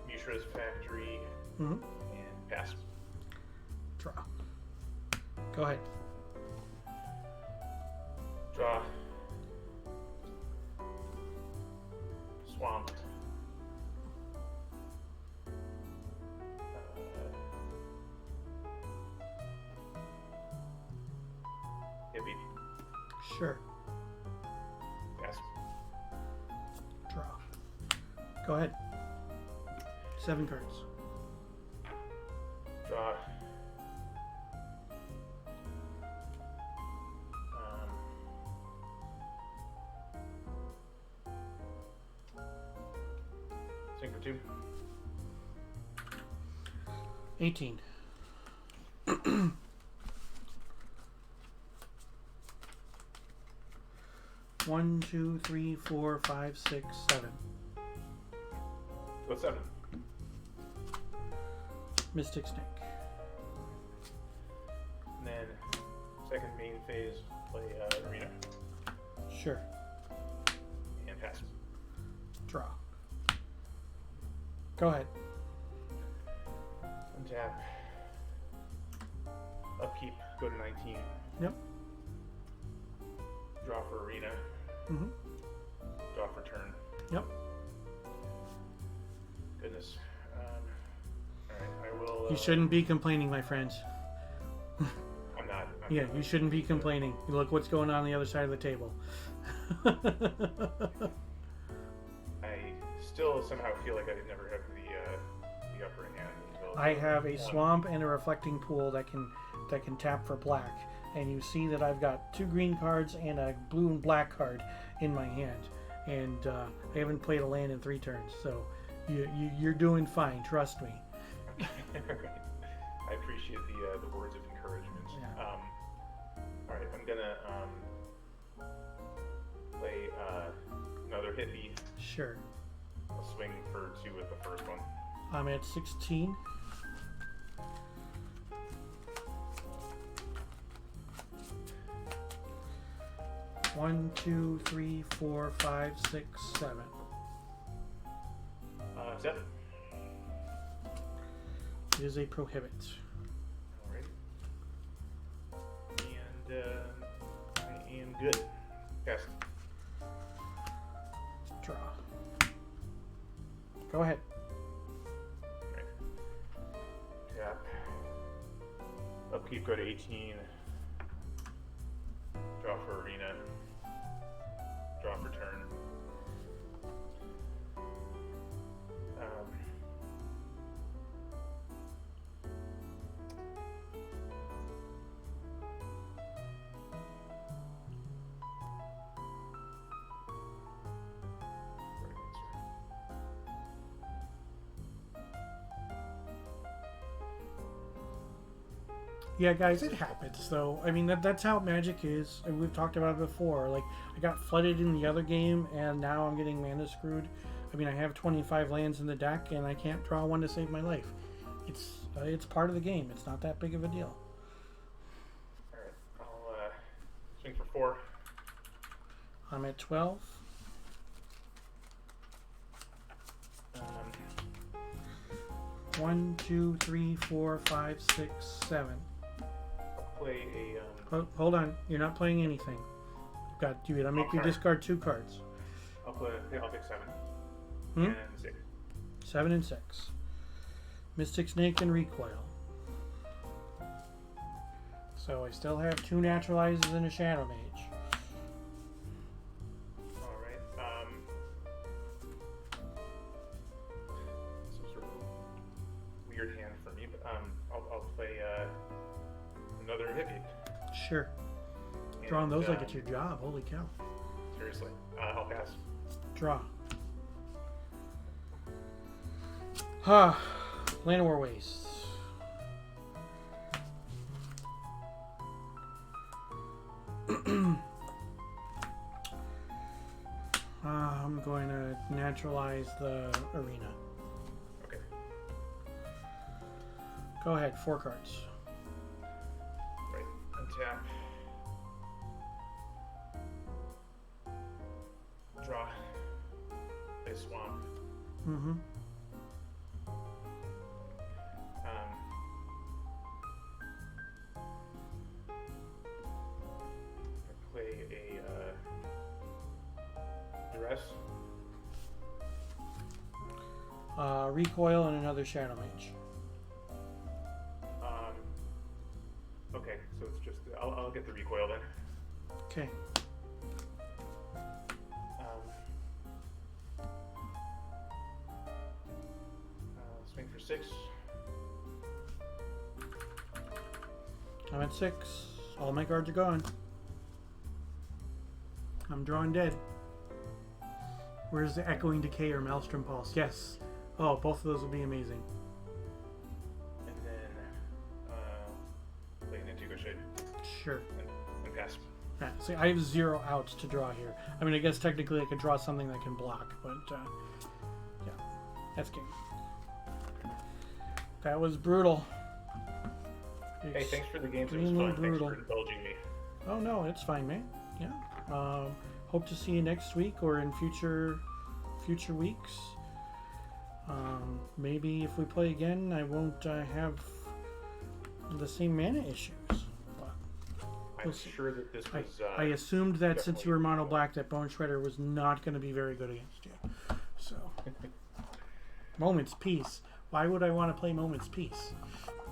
S3: Mishra's Factory.
S1: Mm-hmm.
S3: And pass.
S1: Draw. Go ahead.
S3: Draw. Swamp. Hippie.
S1: Sure.
S3: Pass.
S1: Draw. Go ahead. 7 cards.
S3: Draw. Swing for 2.
S1: 18. 1, 2, 3, 4, 5, 6, 7.
S3: Go 7.
S1: Mystic Snake.
S3: And then second main phase, play Arena.
S1: Sure.
S3: And pass.
S1: Draw. Go ahead.
S3: Untap. Upkeep. Go to 19.
S1: Yep.
S3: Draw for arena.
S1: Mm-hmm.
S3: Draw for turn.
S1: Yep.
S3: Goodness. Alright, I will...
S1: You shouldn't be complaining, my friends.
S3: I'm not.
S1: Yeah, you shouldn't be complaining. Look what's going on the other side of the table.
S3: I still somehow feel like I never have the upper hand.
S1: I have a swamp and a reflecting pool that can tap for black, and you see that I've got 2 green cards and a blue and black card in my hand, and I haven't played a land in 3 turns, so you're doing fine. Trust me.
S3: I appreciate the words of encouragement.
S1: Yeah.
S3: All right, I'm gonna play another hippie.
S1: Sure.
S3: I'll swing for 2 with the first one.
S1: I'm at 16. One, 2, 3, 4, 5, 6, 7.
S3: 7.
S1: It is a prohibit.
S3: Alright. And I am good. Yes.
S1: Draw. Go ahead.
S3: Right. Tap. Upkeep, go to 18. Draw for arena. Draw for turn.
S1: Yeah, guys, it happens, though. I mean, that's how Magic is. And we've talked about it before. Like, I got flooded in the other game, and now I'm getting mana screwed. I mean, I have 25 lands in the deck, and I can't draw one to save my life. It's part of the game. It's not that big of a deal.
S3: Alright, I'll swing for 4.
S1: I'm at 12. One, 2, 3, 4, 5, 6, 7.
S3: Play a
S1: Hold on, you're not playing anything. Got you. I make you discard 2 cards.
S3: I'll pick 7
S1: Hmm?
S3: and 6.
S1: 7 and 6. Mystic Snake and Recoil. So I still have 2 Naturalizes and a Shadow Mage.
S3: All right. Some sort of weird hand for me, but I'll play another hippie.
S1: Sure. Drawing those like it's your job. Holy cow.
S3: Seriously, I'll pass.
S1: Draw. Ha. Llanowar Wastes. I'm going to naturalize the arena.
S3: Okay.
S1: Go ahead, 4 cards.
S3: Right. Untap. Draw. Play swamp.
S1: Mm-hmm.
S3: Play a duress.
S1: Recoil and another Shadow Mage.
S3: Okay, so it's just I'll get the recoil then.
S1: Okay.
S3: Swing for 6.
S1: I'm at 6. All my cards are gone. I'm drawing dead. Where's the Echoing Decay or Maelstrom Pulse? Yes. Oh, both of those would be amazing.
S3: And then play an Indigo Shade.
S1: Sure.
S3: And pass.
S1: Yeah, see, I have 0 outs to draw here. I mean, I guess technically I could draw something that can block, but yeah, that's game. That was brutal.
S3: Hey, thanks for the game. It was
S1: Extremely
S3: fun.
S1: brutal.
S3: Thanks for indulging me.
S1: Oh no, it's fine, man. Yeah. Hope to see you next week or in future weeks. Maybe if we play again, I won't have the same mana issues. But
S3: I'm sure that this was.
S1: I assumed that since you were mono
S3: definitely-
S1: black, that Bone Shredder was not going to be very good against you. So, Moment's Peace. Why would I want to play Moment's Peace?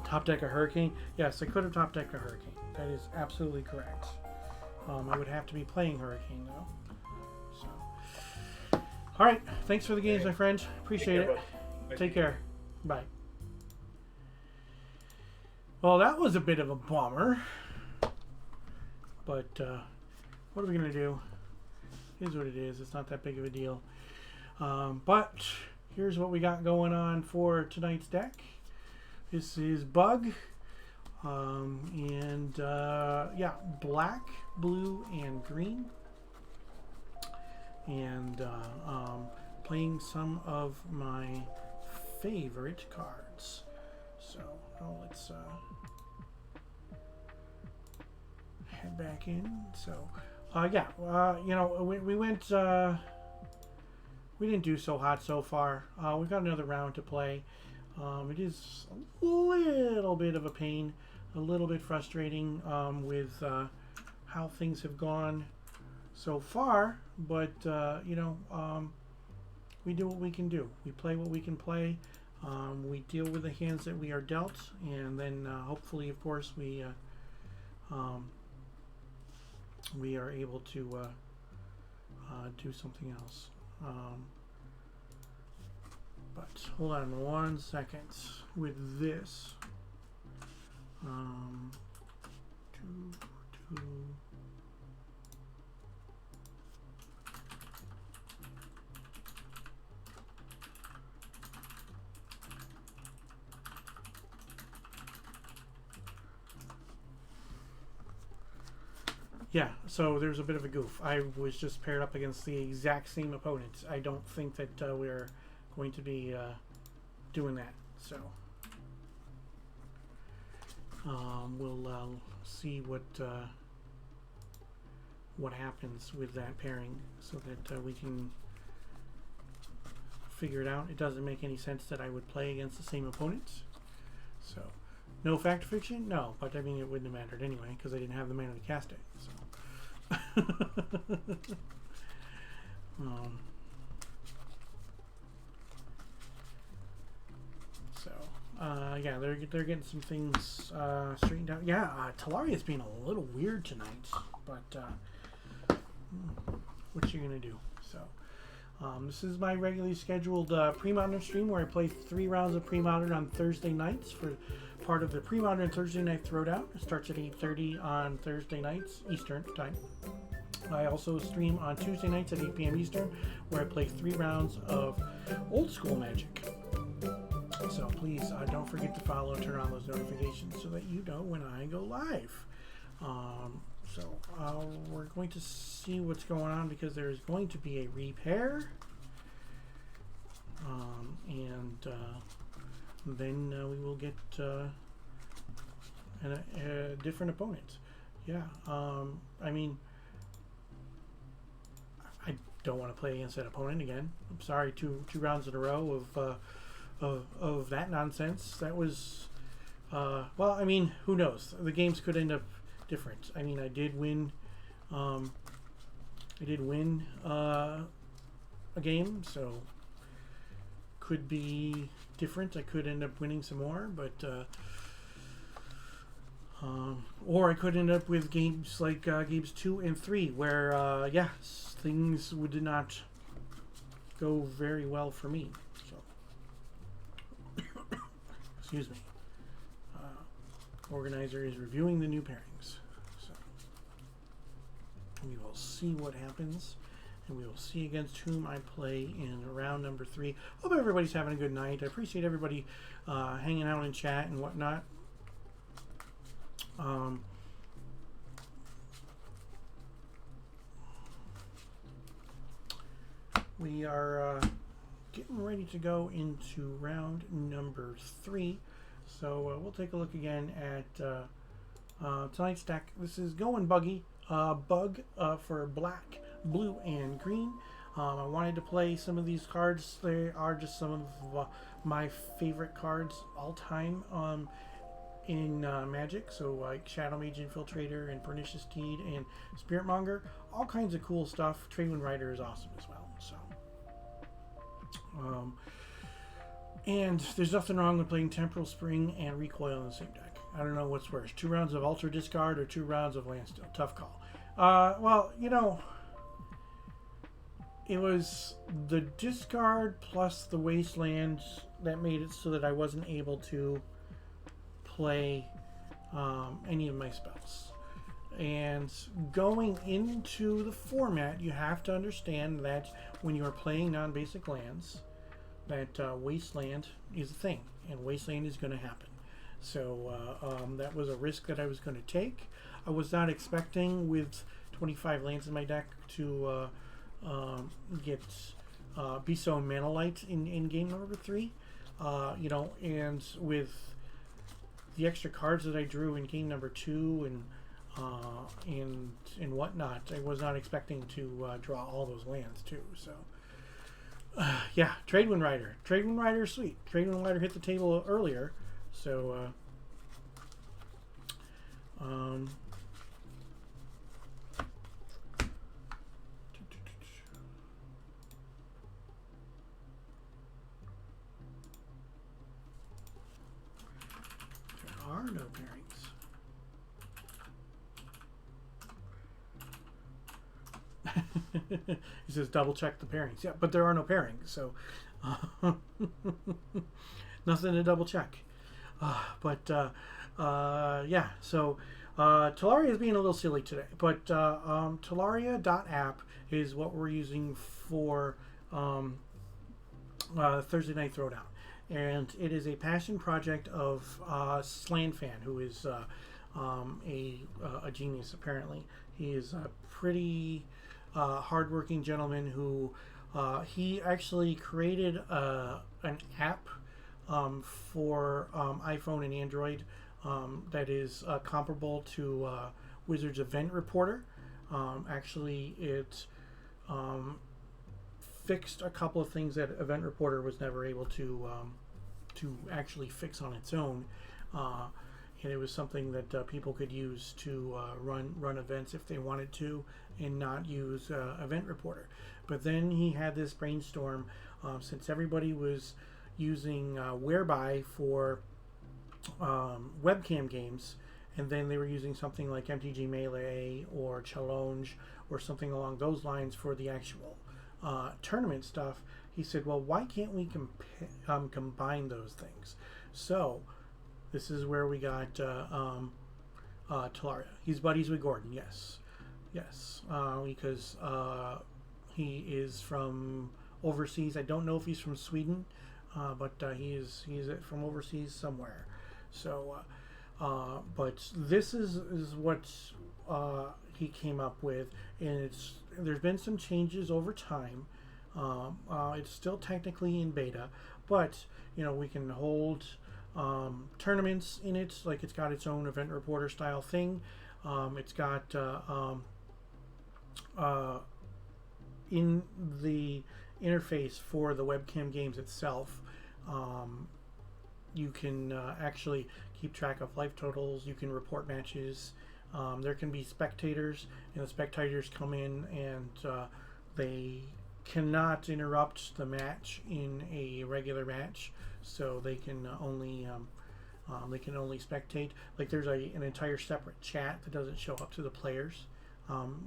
S1: Top deck a Hurricane? Yes, I could have top decked a Hurricane. That is absolutely correct. I would have to be playing Hurricane though. So, all right. Thanks for the games, my friend. Appreciate it. Take care. Bye. Well, that was a bit of a bummer. But what are we going to do? It is what it is. It's not that big of a deal. But here's what we got going on for tonight's deck. This is Bug. Yeah, black, blue, and green. And playing some of my favorite cards. So let's head back in. So yeah, you know, we went. We didn't do so hot so far. We've got another round to play. It is a little bit of a pain, a little bit frustrating with how things have gone so far. But you know, we do what we can do. We play what we can play. We deal with the hands that we are dealt, and then hopefully, of course, we are able to do something else. But hold on 1 second with this. Two. Yeah, so there's a bit of a goof. I was just paired up against the exact same opponent. I don't think that we're going to be doing that. So we'll see what happens with that pairing, so that we can figure it out. It doesn't make any sense that I would play against the same opponent. So no fact or fiction? No, but I mean it wouldn't have mattered anyway because I didn't have the mana to cast it. So. Yeah, they're getting some things straightened out. Yeah, Tolaria's being a little weird tonight, but what you gonna do? So this is my regularly scheduled Premodern stream where I play 3 rounds of Premodern on Thursday nights for part of the Premodern Thursday Night Throwdown. It starts at 8:30 on Thursday nights Eastern time. I also stream on Tuesday nights at 8 p.m. Eastern, where I play 3 rounds of Old School Magic. So please don't forget to follow and turn on those notifications so that you know when I go live. We're going to see what's going on because there is going to be a repair. And then we will get a different opponent. Yeah, I mean, I don't want to play against that opponent again. I'm sorry, two rounds in a row of that nonsense. That was, well, I mean, who knows? The games could end up different. I mean, I did win a game, so could be different. I could end up winning some more, but or I could end up with games like games 2 and 3 where yeah, things did not go very well for me. So excuse me. Organizer is reviewing the new pairings, so we will see what happens, and we will see against whom I play in round number 3. Hope everybody's having a good night. I appreciate everybody hanging out in chat and whatnot. We are getting ready to go into round number 3. So we'll take a look again at tonight's deck. This is going Buggy. Bug for black, blue, and green. I wanted to play some of these cards. They are just some of my favorite cards all time. in Magic, so like Shadow Mage Infiltrator and Pernicious Steed and Spiritmonger, all kinds of cool stuff. Tradewind Rider is awesome as well. So, and there's nothing wrong with playing Temporal Spring and Recoil in the same deck. I don't know what's worse, 2 rounds of Ultra Discard or 2 rounds of Landstill. Tough call. Well, you know, it was the discard plus the Wasteland that made it so that I wasn't able to play any of my spells. And going into the format, you have to understand that when you are playing non-basic lands, that Wasteland is a thing, and Wasteland is going to happen. So that was a risk that I was going to take. I was not expecting, with 25 lands in my deck, to be so mana light in game number 3. You know, and with the extra cards that I drew in game number 2 and whatnot, I was not expecting to draw all those lands too. So yeah, Tradewind Rider. Tradewind Rider is sweet. Tradewind Rider hit the table earlier, so there are no pairings. He says double check the pairings. Yeah, but there are no pairings, so nothing to double check. Yeah, so Tolaria is being a little silly today, but Tolaria.app is what we're using for Thursday Night Throwdown. And it is a passion project of SlanFan, who is a genius, apparently. He is a pretty hardworking gentleman who he actually created an app for iPhone and Android that is comparable to Wizards Event Reporter. Actually, it fixed a couple of things that Event Reporter was never able to actually fix on its own. And it was something that people could use to run events if they wanted to, and not use Event Reporter. But then he had this brainstorm, since everybody was using Whereby for webcam games, and then they were using something like MTG Melee or Challenge or something along those lines for the actual tournament stuff. He said, well, why can't we combine those things? So this is where we got Tolaria. He's buddies with Gordon, yes, because he is from overseas. I don't know if he's from Sweden, but he's from overseas somewhere. So, but this is what he came up with, and there's been some changes over time. It's still technically in beta, but you know, we can hold tournaments in it. Like, it's got its own Event Reporter style thing. It's got in the interface for the webcam games itself, you can actually keep track of life totals. You can report matches. There can be spectators, and the spectators come in and they cannot interrupt the match in a regular match, so they can only spectate. Like, there's an entire separate chat that doesn't show up to the players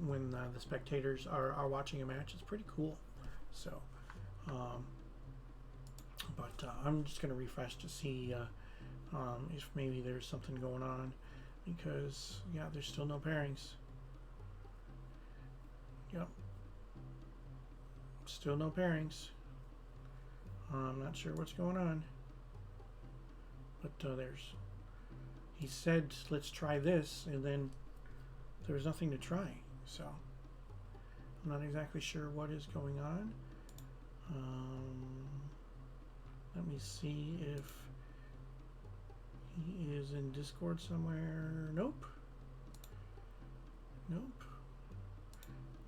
S1: when the spectators are watching a match. It's pretty cool. So but I'm just going to refresh to see if maybe there's something going on, because yeah, there's still no pairings. Yep, still no pairings. I'm not sure what's going on, but he said, let's try this, and then there was nothing to try, so I'm not exactly sure what is going on. Let me see if he is in Discord somewhere. Nope,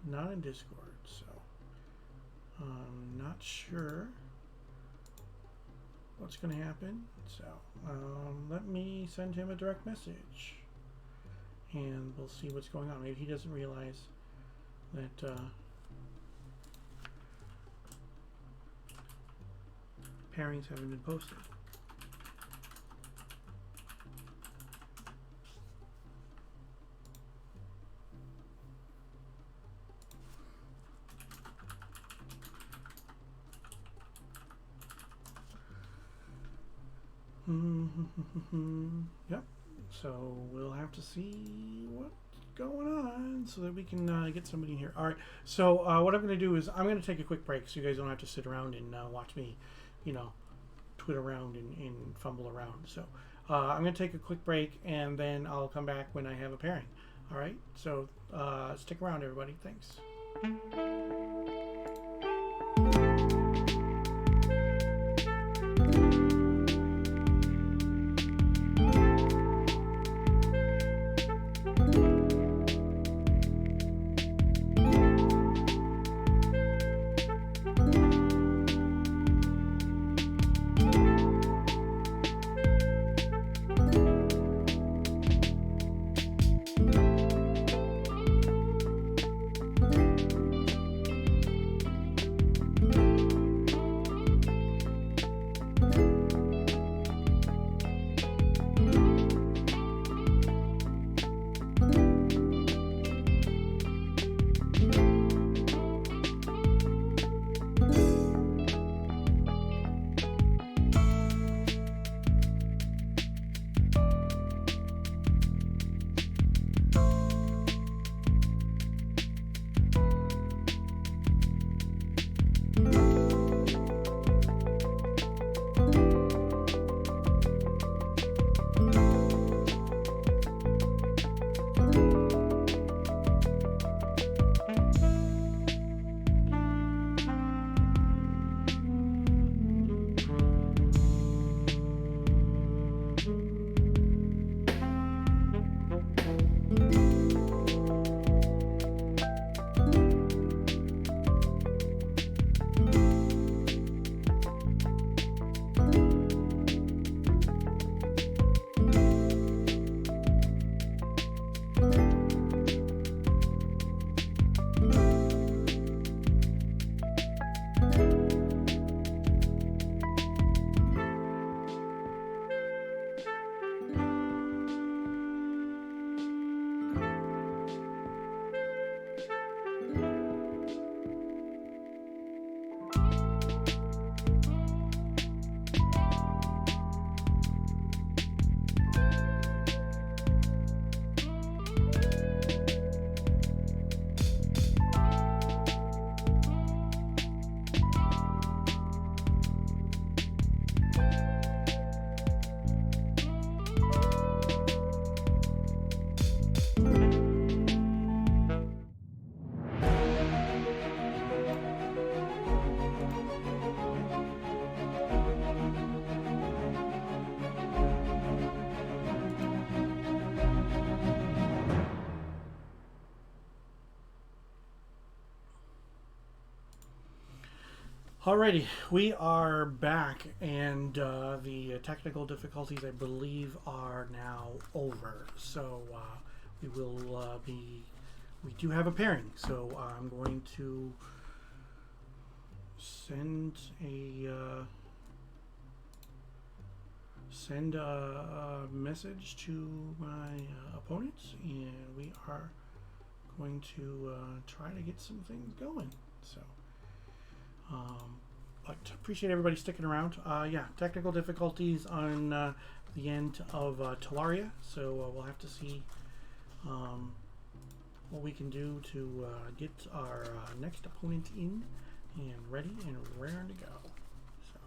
S1: not in Discord, so I'm not sure what's going to happen. So let me send him a direct message, and we'll see what's going on. Maybe he doesn't realize that pairings haven't been posted. Yep. So we'll have to see what's going on so that we can get somebody in here. All right. So what I'm going to do is I'm going to take a quick break so you guys don't have to sit around and watch me, you know, twit around and fumble around. So I'm going to take a quick break, and then I'll come back when I have a pairing. All right. So stick around, everybody. Thanks. Alrighty, we are back, and the technical difficulties, I believe, are now over. So we will we do have a pairing. So I'm going to send a message to my opponents, and we are going to try to get some things going. So. But appreciate everybody sticking around. Yeah, technical difficulties on the end of Tolaria, so we'll have to see what we can do to get our next opponent in and ready and raring to go. So,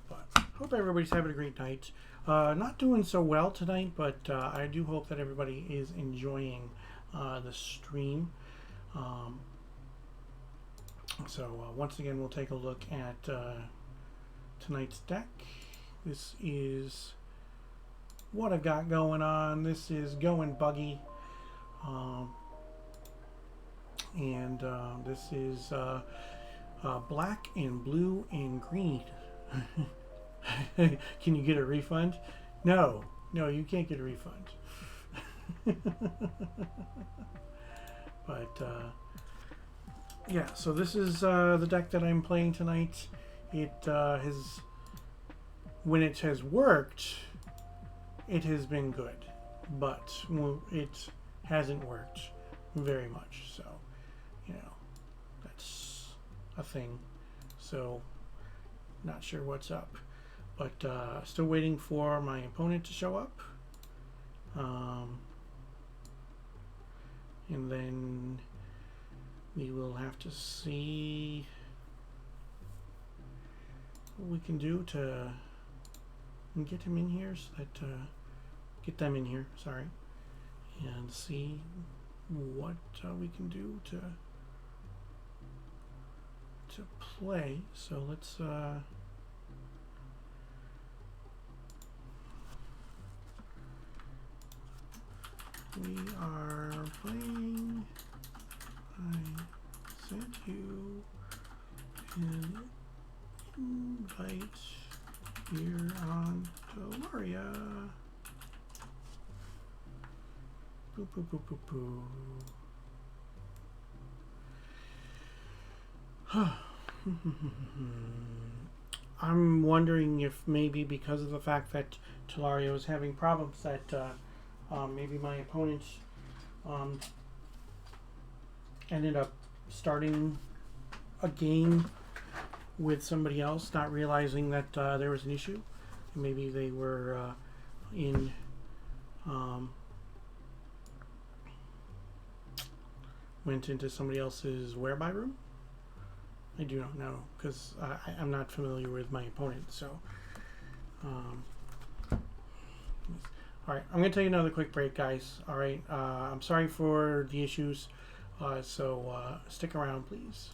S1: but hope everybody's having a great night. Not doing so well tonight, but I do hope that everybody is enjoying the stream. So once again, we'll take a look at tonight's deck. This is what I've got going on. This is going Buggy, and this is black and blue and green. Can you get a refund? No, you can't get a refund. But yeah, so this is the deck that I'm playing tonight. It has, when it has worked, it has been good, but it hasn't worked very much. So, you know, that's a thing. So, not sure what's up, but still waiting for my opponent to show up. And then we will have to see what we can do to get him in here, so that get them in here, sorry, and see what we can do to play. So let's we are playing. I sent you an invite here on Tolaria. Boo, boo, boo, boo, boo. I'm wondering if maybe because of the fact that Tolaria is having problems, that maybe my opponent ended up starting a game with somebody else, not realizing that there was an issue. Maybe they were went into somebody else's whereby room. I do not know, because I'm not familiar with my opponent. So, all right, I'm going to take another quick break, guys. All right, I'm sorry for the issues, so stick around, please.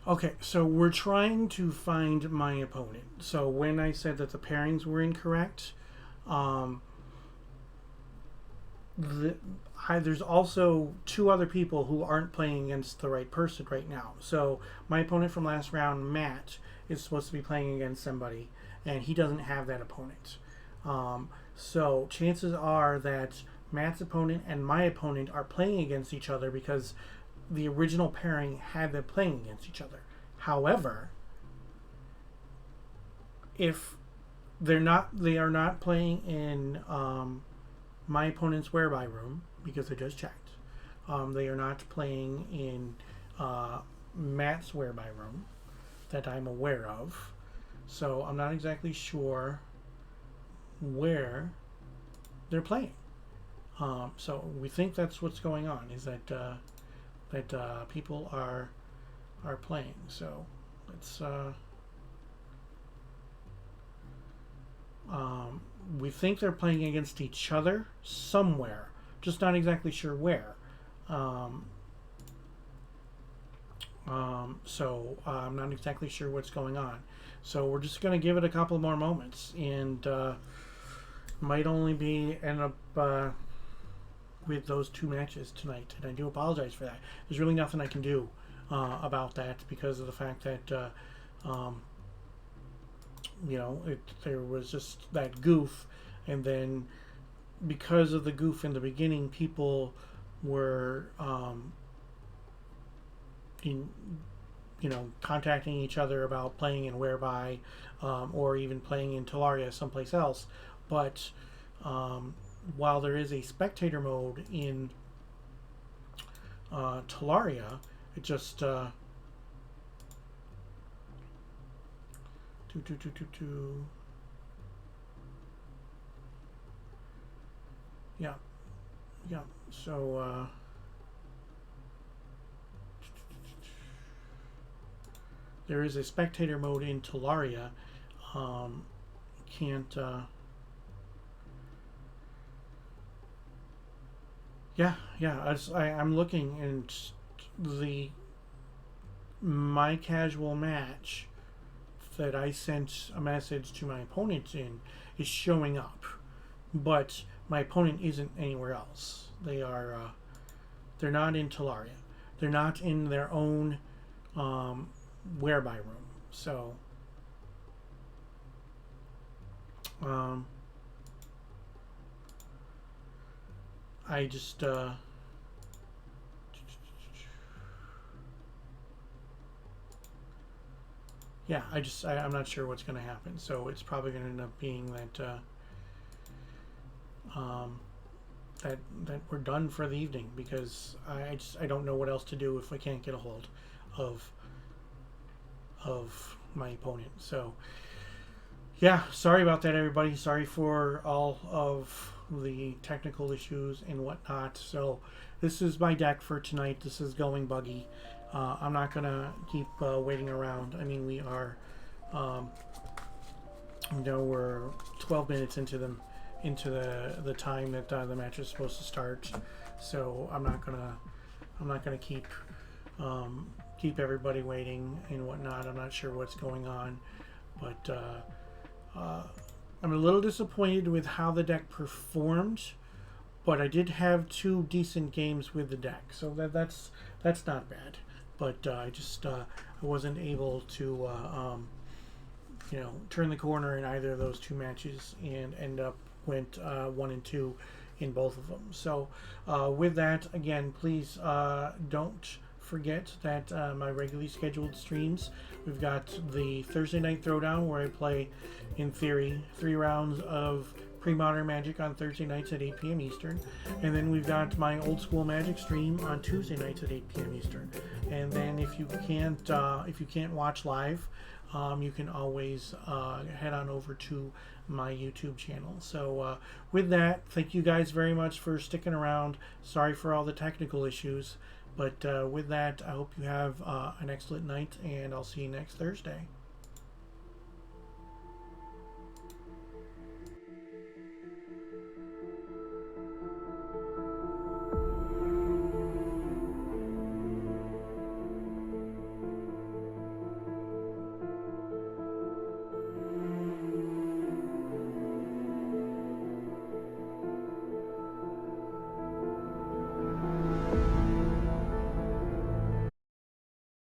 S1: Okay, so we're trying to find my opponent. So when I said that the pairings were incorrect, there's also two other people who aren't playing against the right person right now. So my opponent from last round, Matt, is supposed to be playing against somebody, and he doesn't have that opponent. So chances are that Matt's opponent and my opponent are playing against each other because the original pairing had them playing against each other. However, if they are not playing in my opponent's whereby room, because I just checked. They are not playing in Matt's whereby room that I'm aware of. So I'm not exactly sure where they're playing. So we think that's what's going on, is that people are playing. So let's we think they're playing against each other somewhere, just not exactly sure where. So I'm not exactly sure what's going on. So we're just going to give it a couple more moments, and might only end up with those two matches tonight. And I do apologize for that. There's really nothing I can do about that because of the fact that there was just that goof, and then because of the goof in the beginning, people were contacting each other about playing in whereby or even playing in Tolaria someplace else. But while there is a spectator mode in Tolaria, it just yeah. So there is a spectator mode in Tolaria. Can't. I'm looking, and my casual match that I sent a message to my opponent in is showing up, but my opponent isn't anywhere else. They're not in Tolaria. They're not in their own whereby room. So I just I'm not sure what's going to happen. So it's probably going to end up being that that we're done for the evening, because I don't know what else to do if I can't get a hold of my opponent. So yeah, sorry about that, everybody. Sorry for all of the technical issues and whatnot. So this is my deck for tonight. This is going Buggy. I'm not gonna keep waiting around. I mean, we are we're 12 minutes into the time that the match is supposed to start. So I'm not gonna keep everybody waiting and whatnot. I'm not sure what's going on, but I'm a little disappointed with how the deck performed, but I did have two decent games with the deck, so that's not bad. But I wasn't able to turn the corner in either of those two matches, and end up went 1-2 in both of them. So with that, again, please don't forget that my regularly scheduled streams, we've got the Thursday night Throwdown, where I play, in theory, 3 rounds of Premodern Magic on Thursday nights at 8 p.m. Eastern, and then we've got my old school Magic stream on Tuesday nights at 8 p.m. Eastern. And then if you can't watch live, you can always head on over to my YouTube channel. So with that, thank you guys very much for sticking around. Sorry for all the technical issues, but with that, I hope you have an excellent night, and I'll see you next Thursday.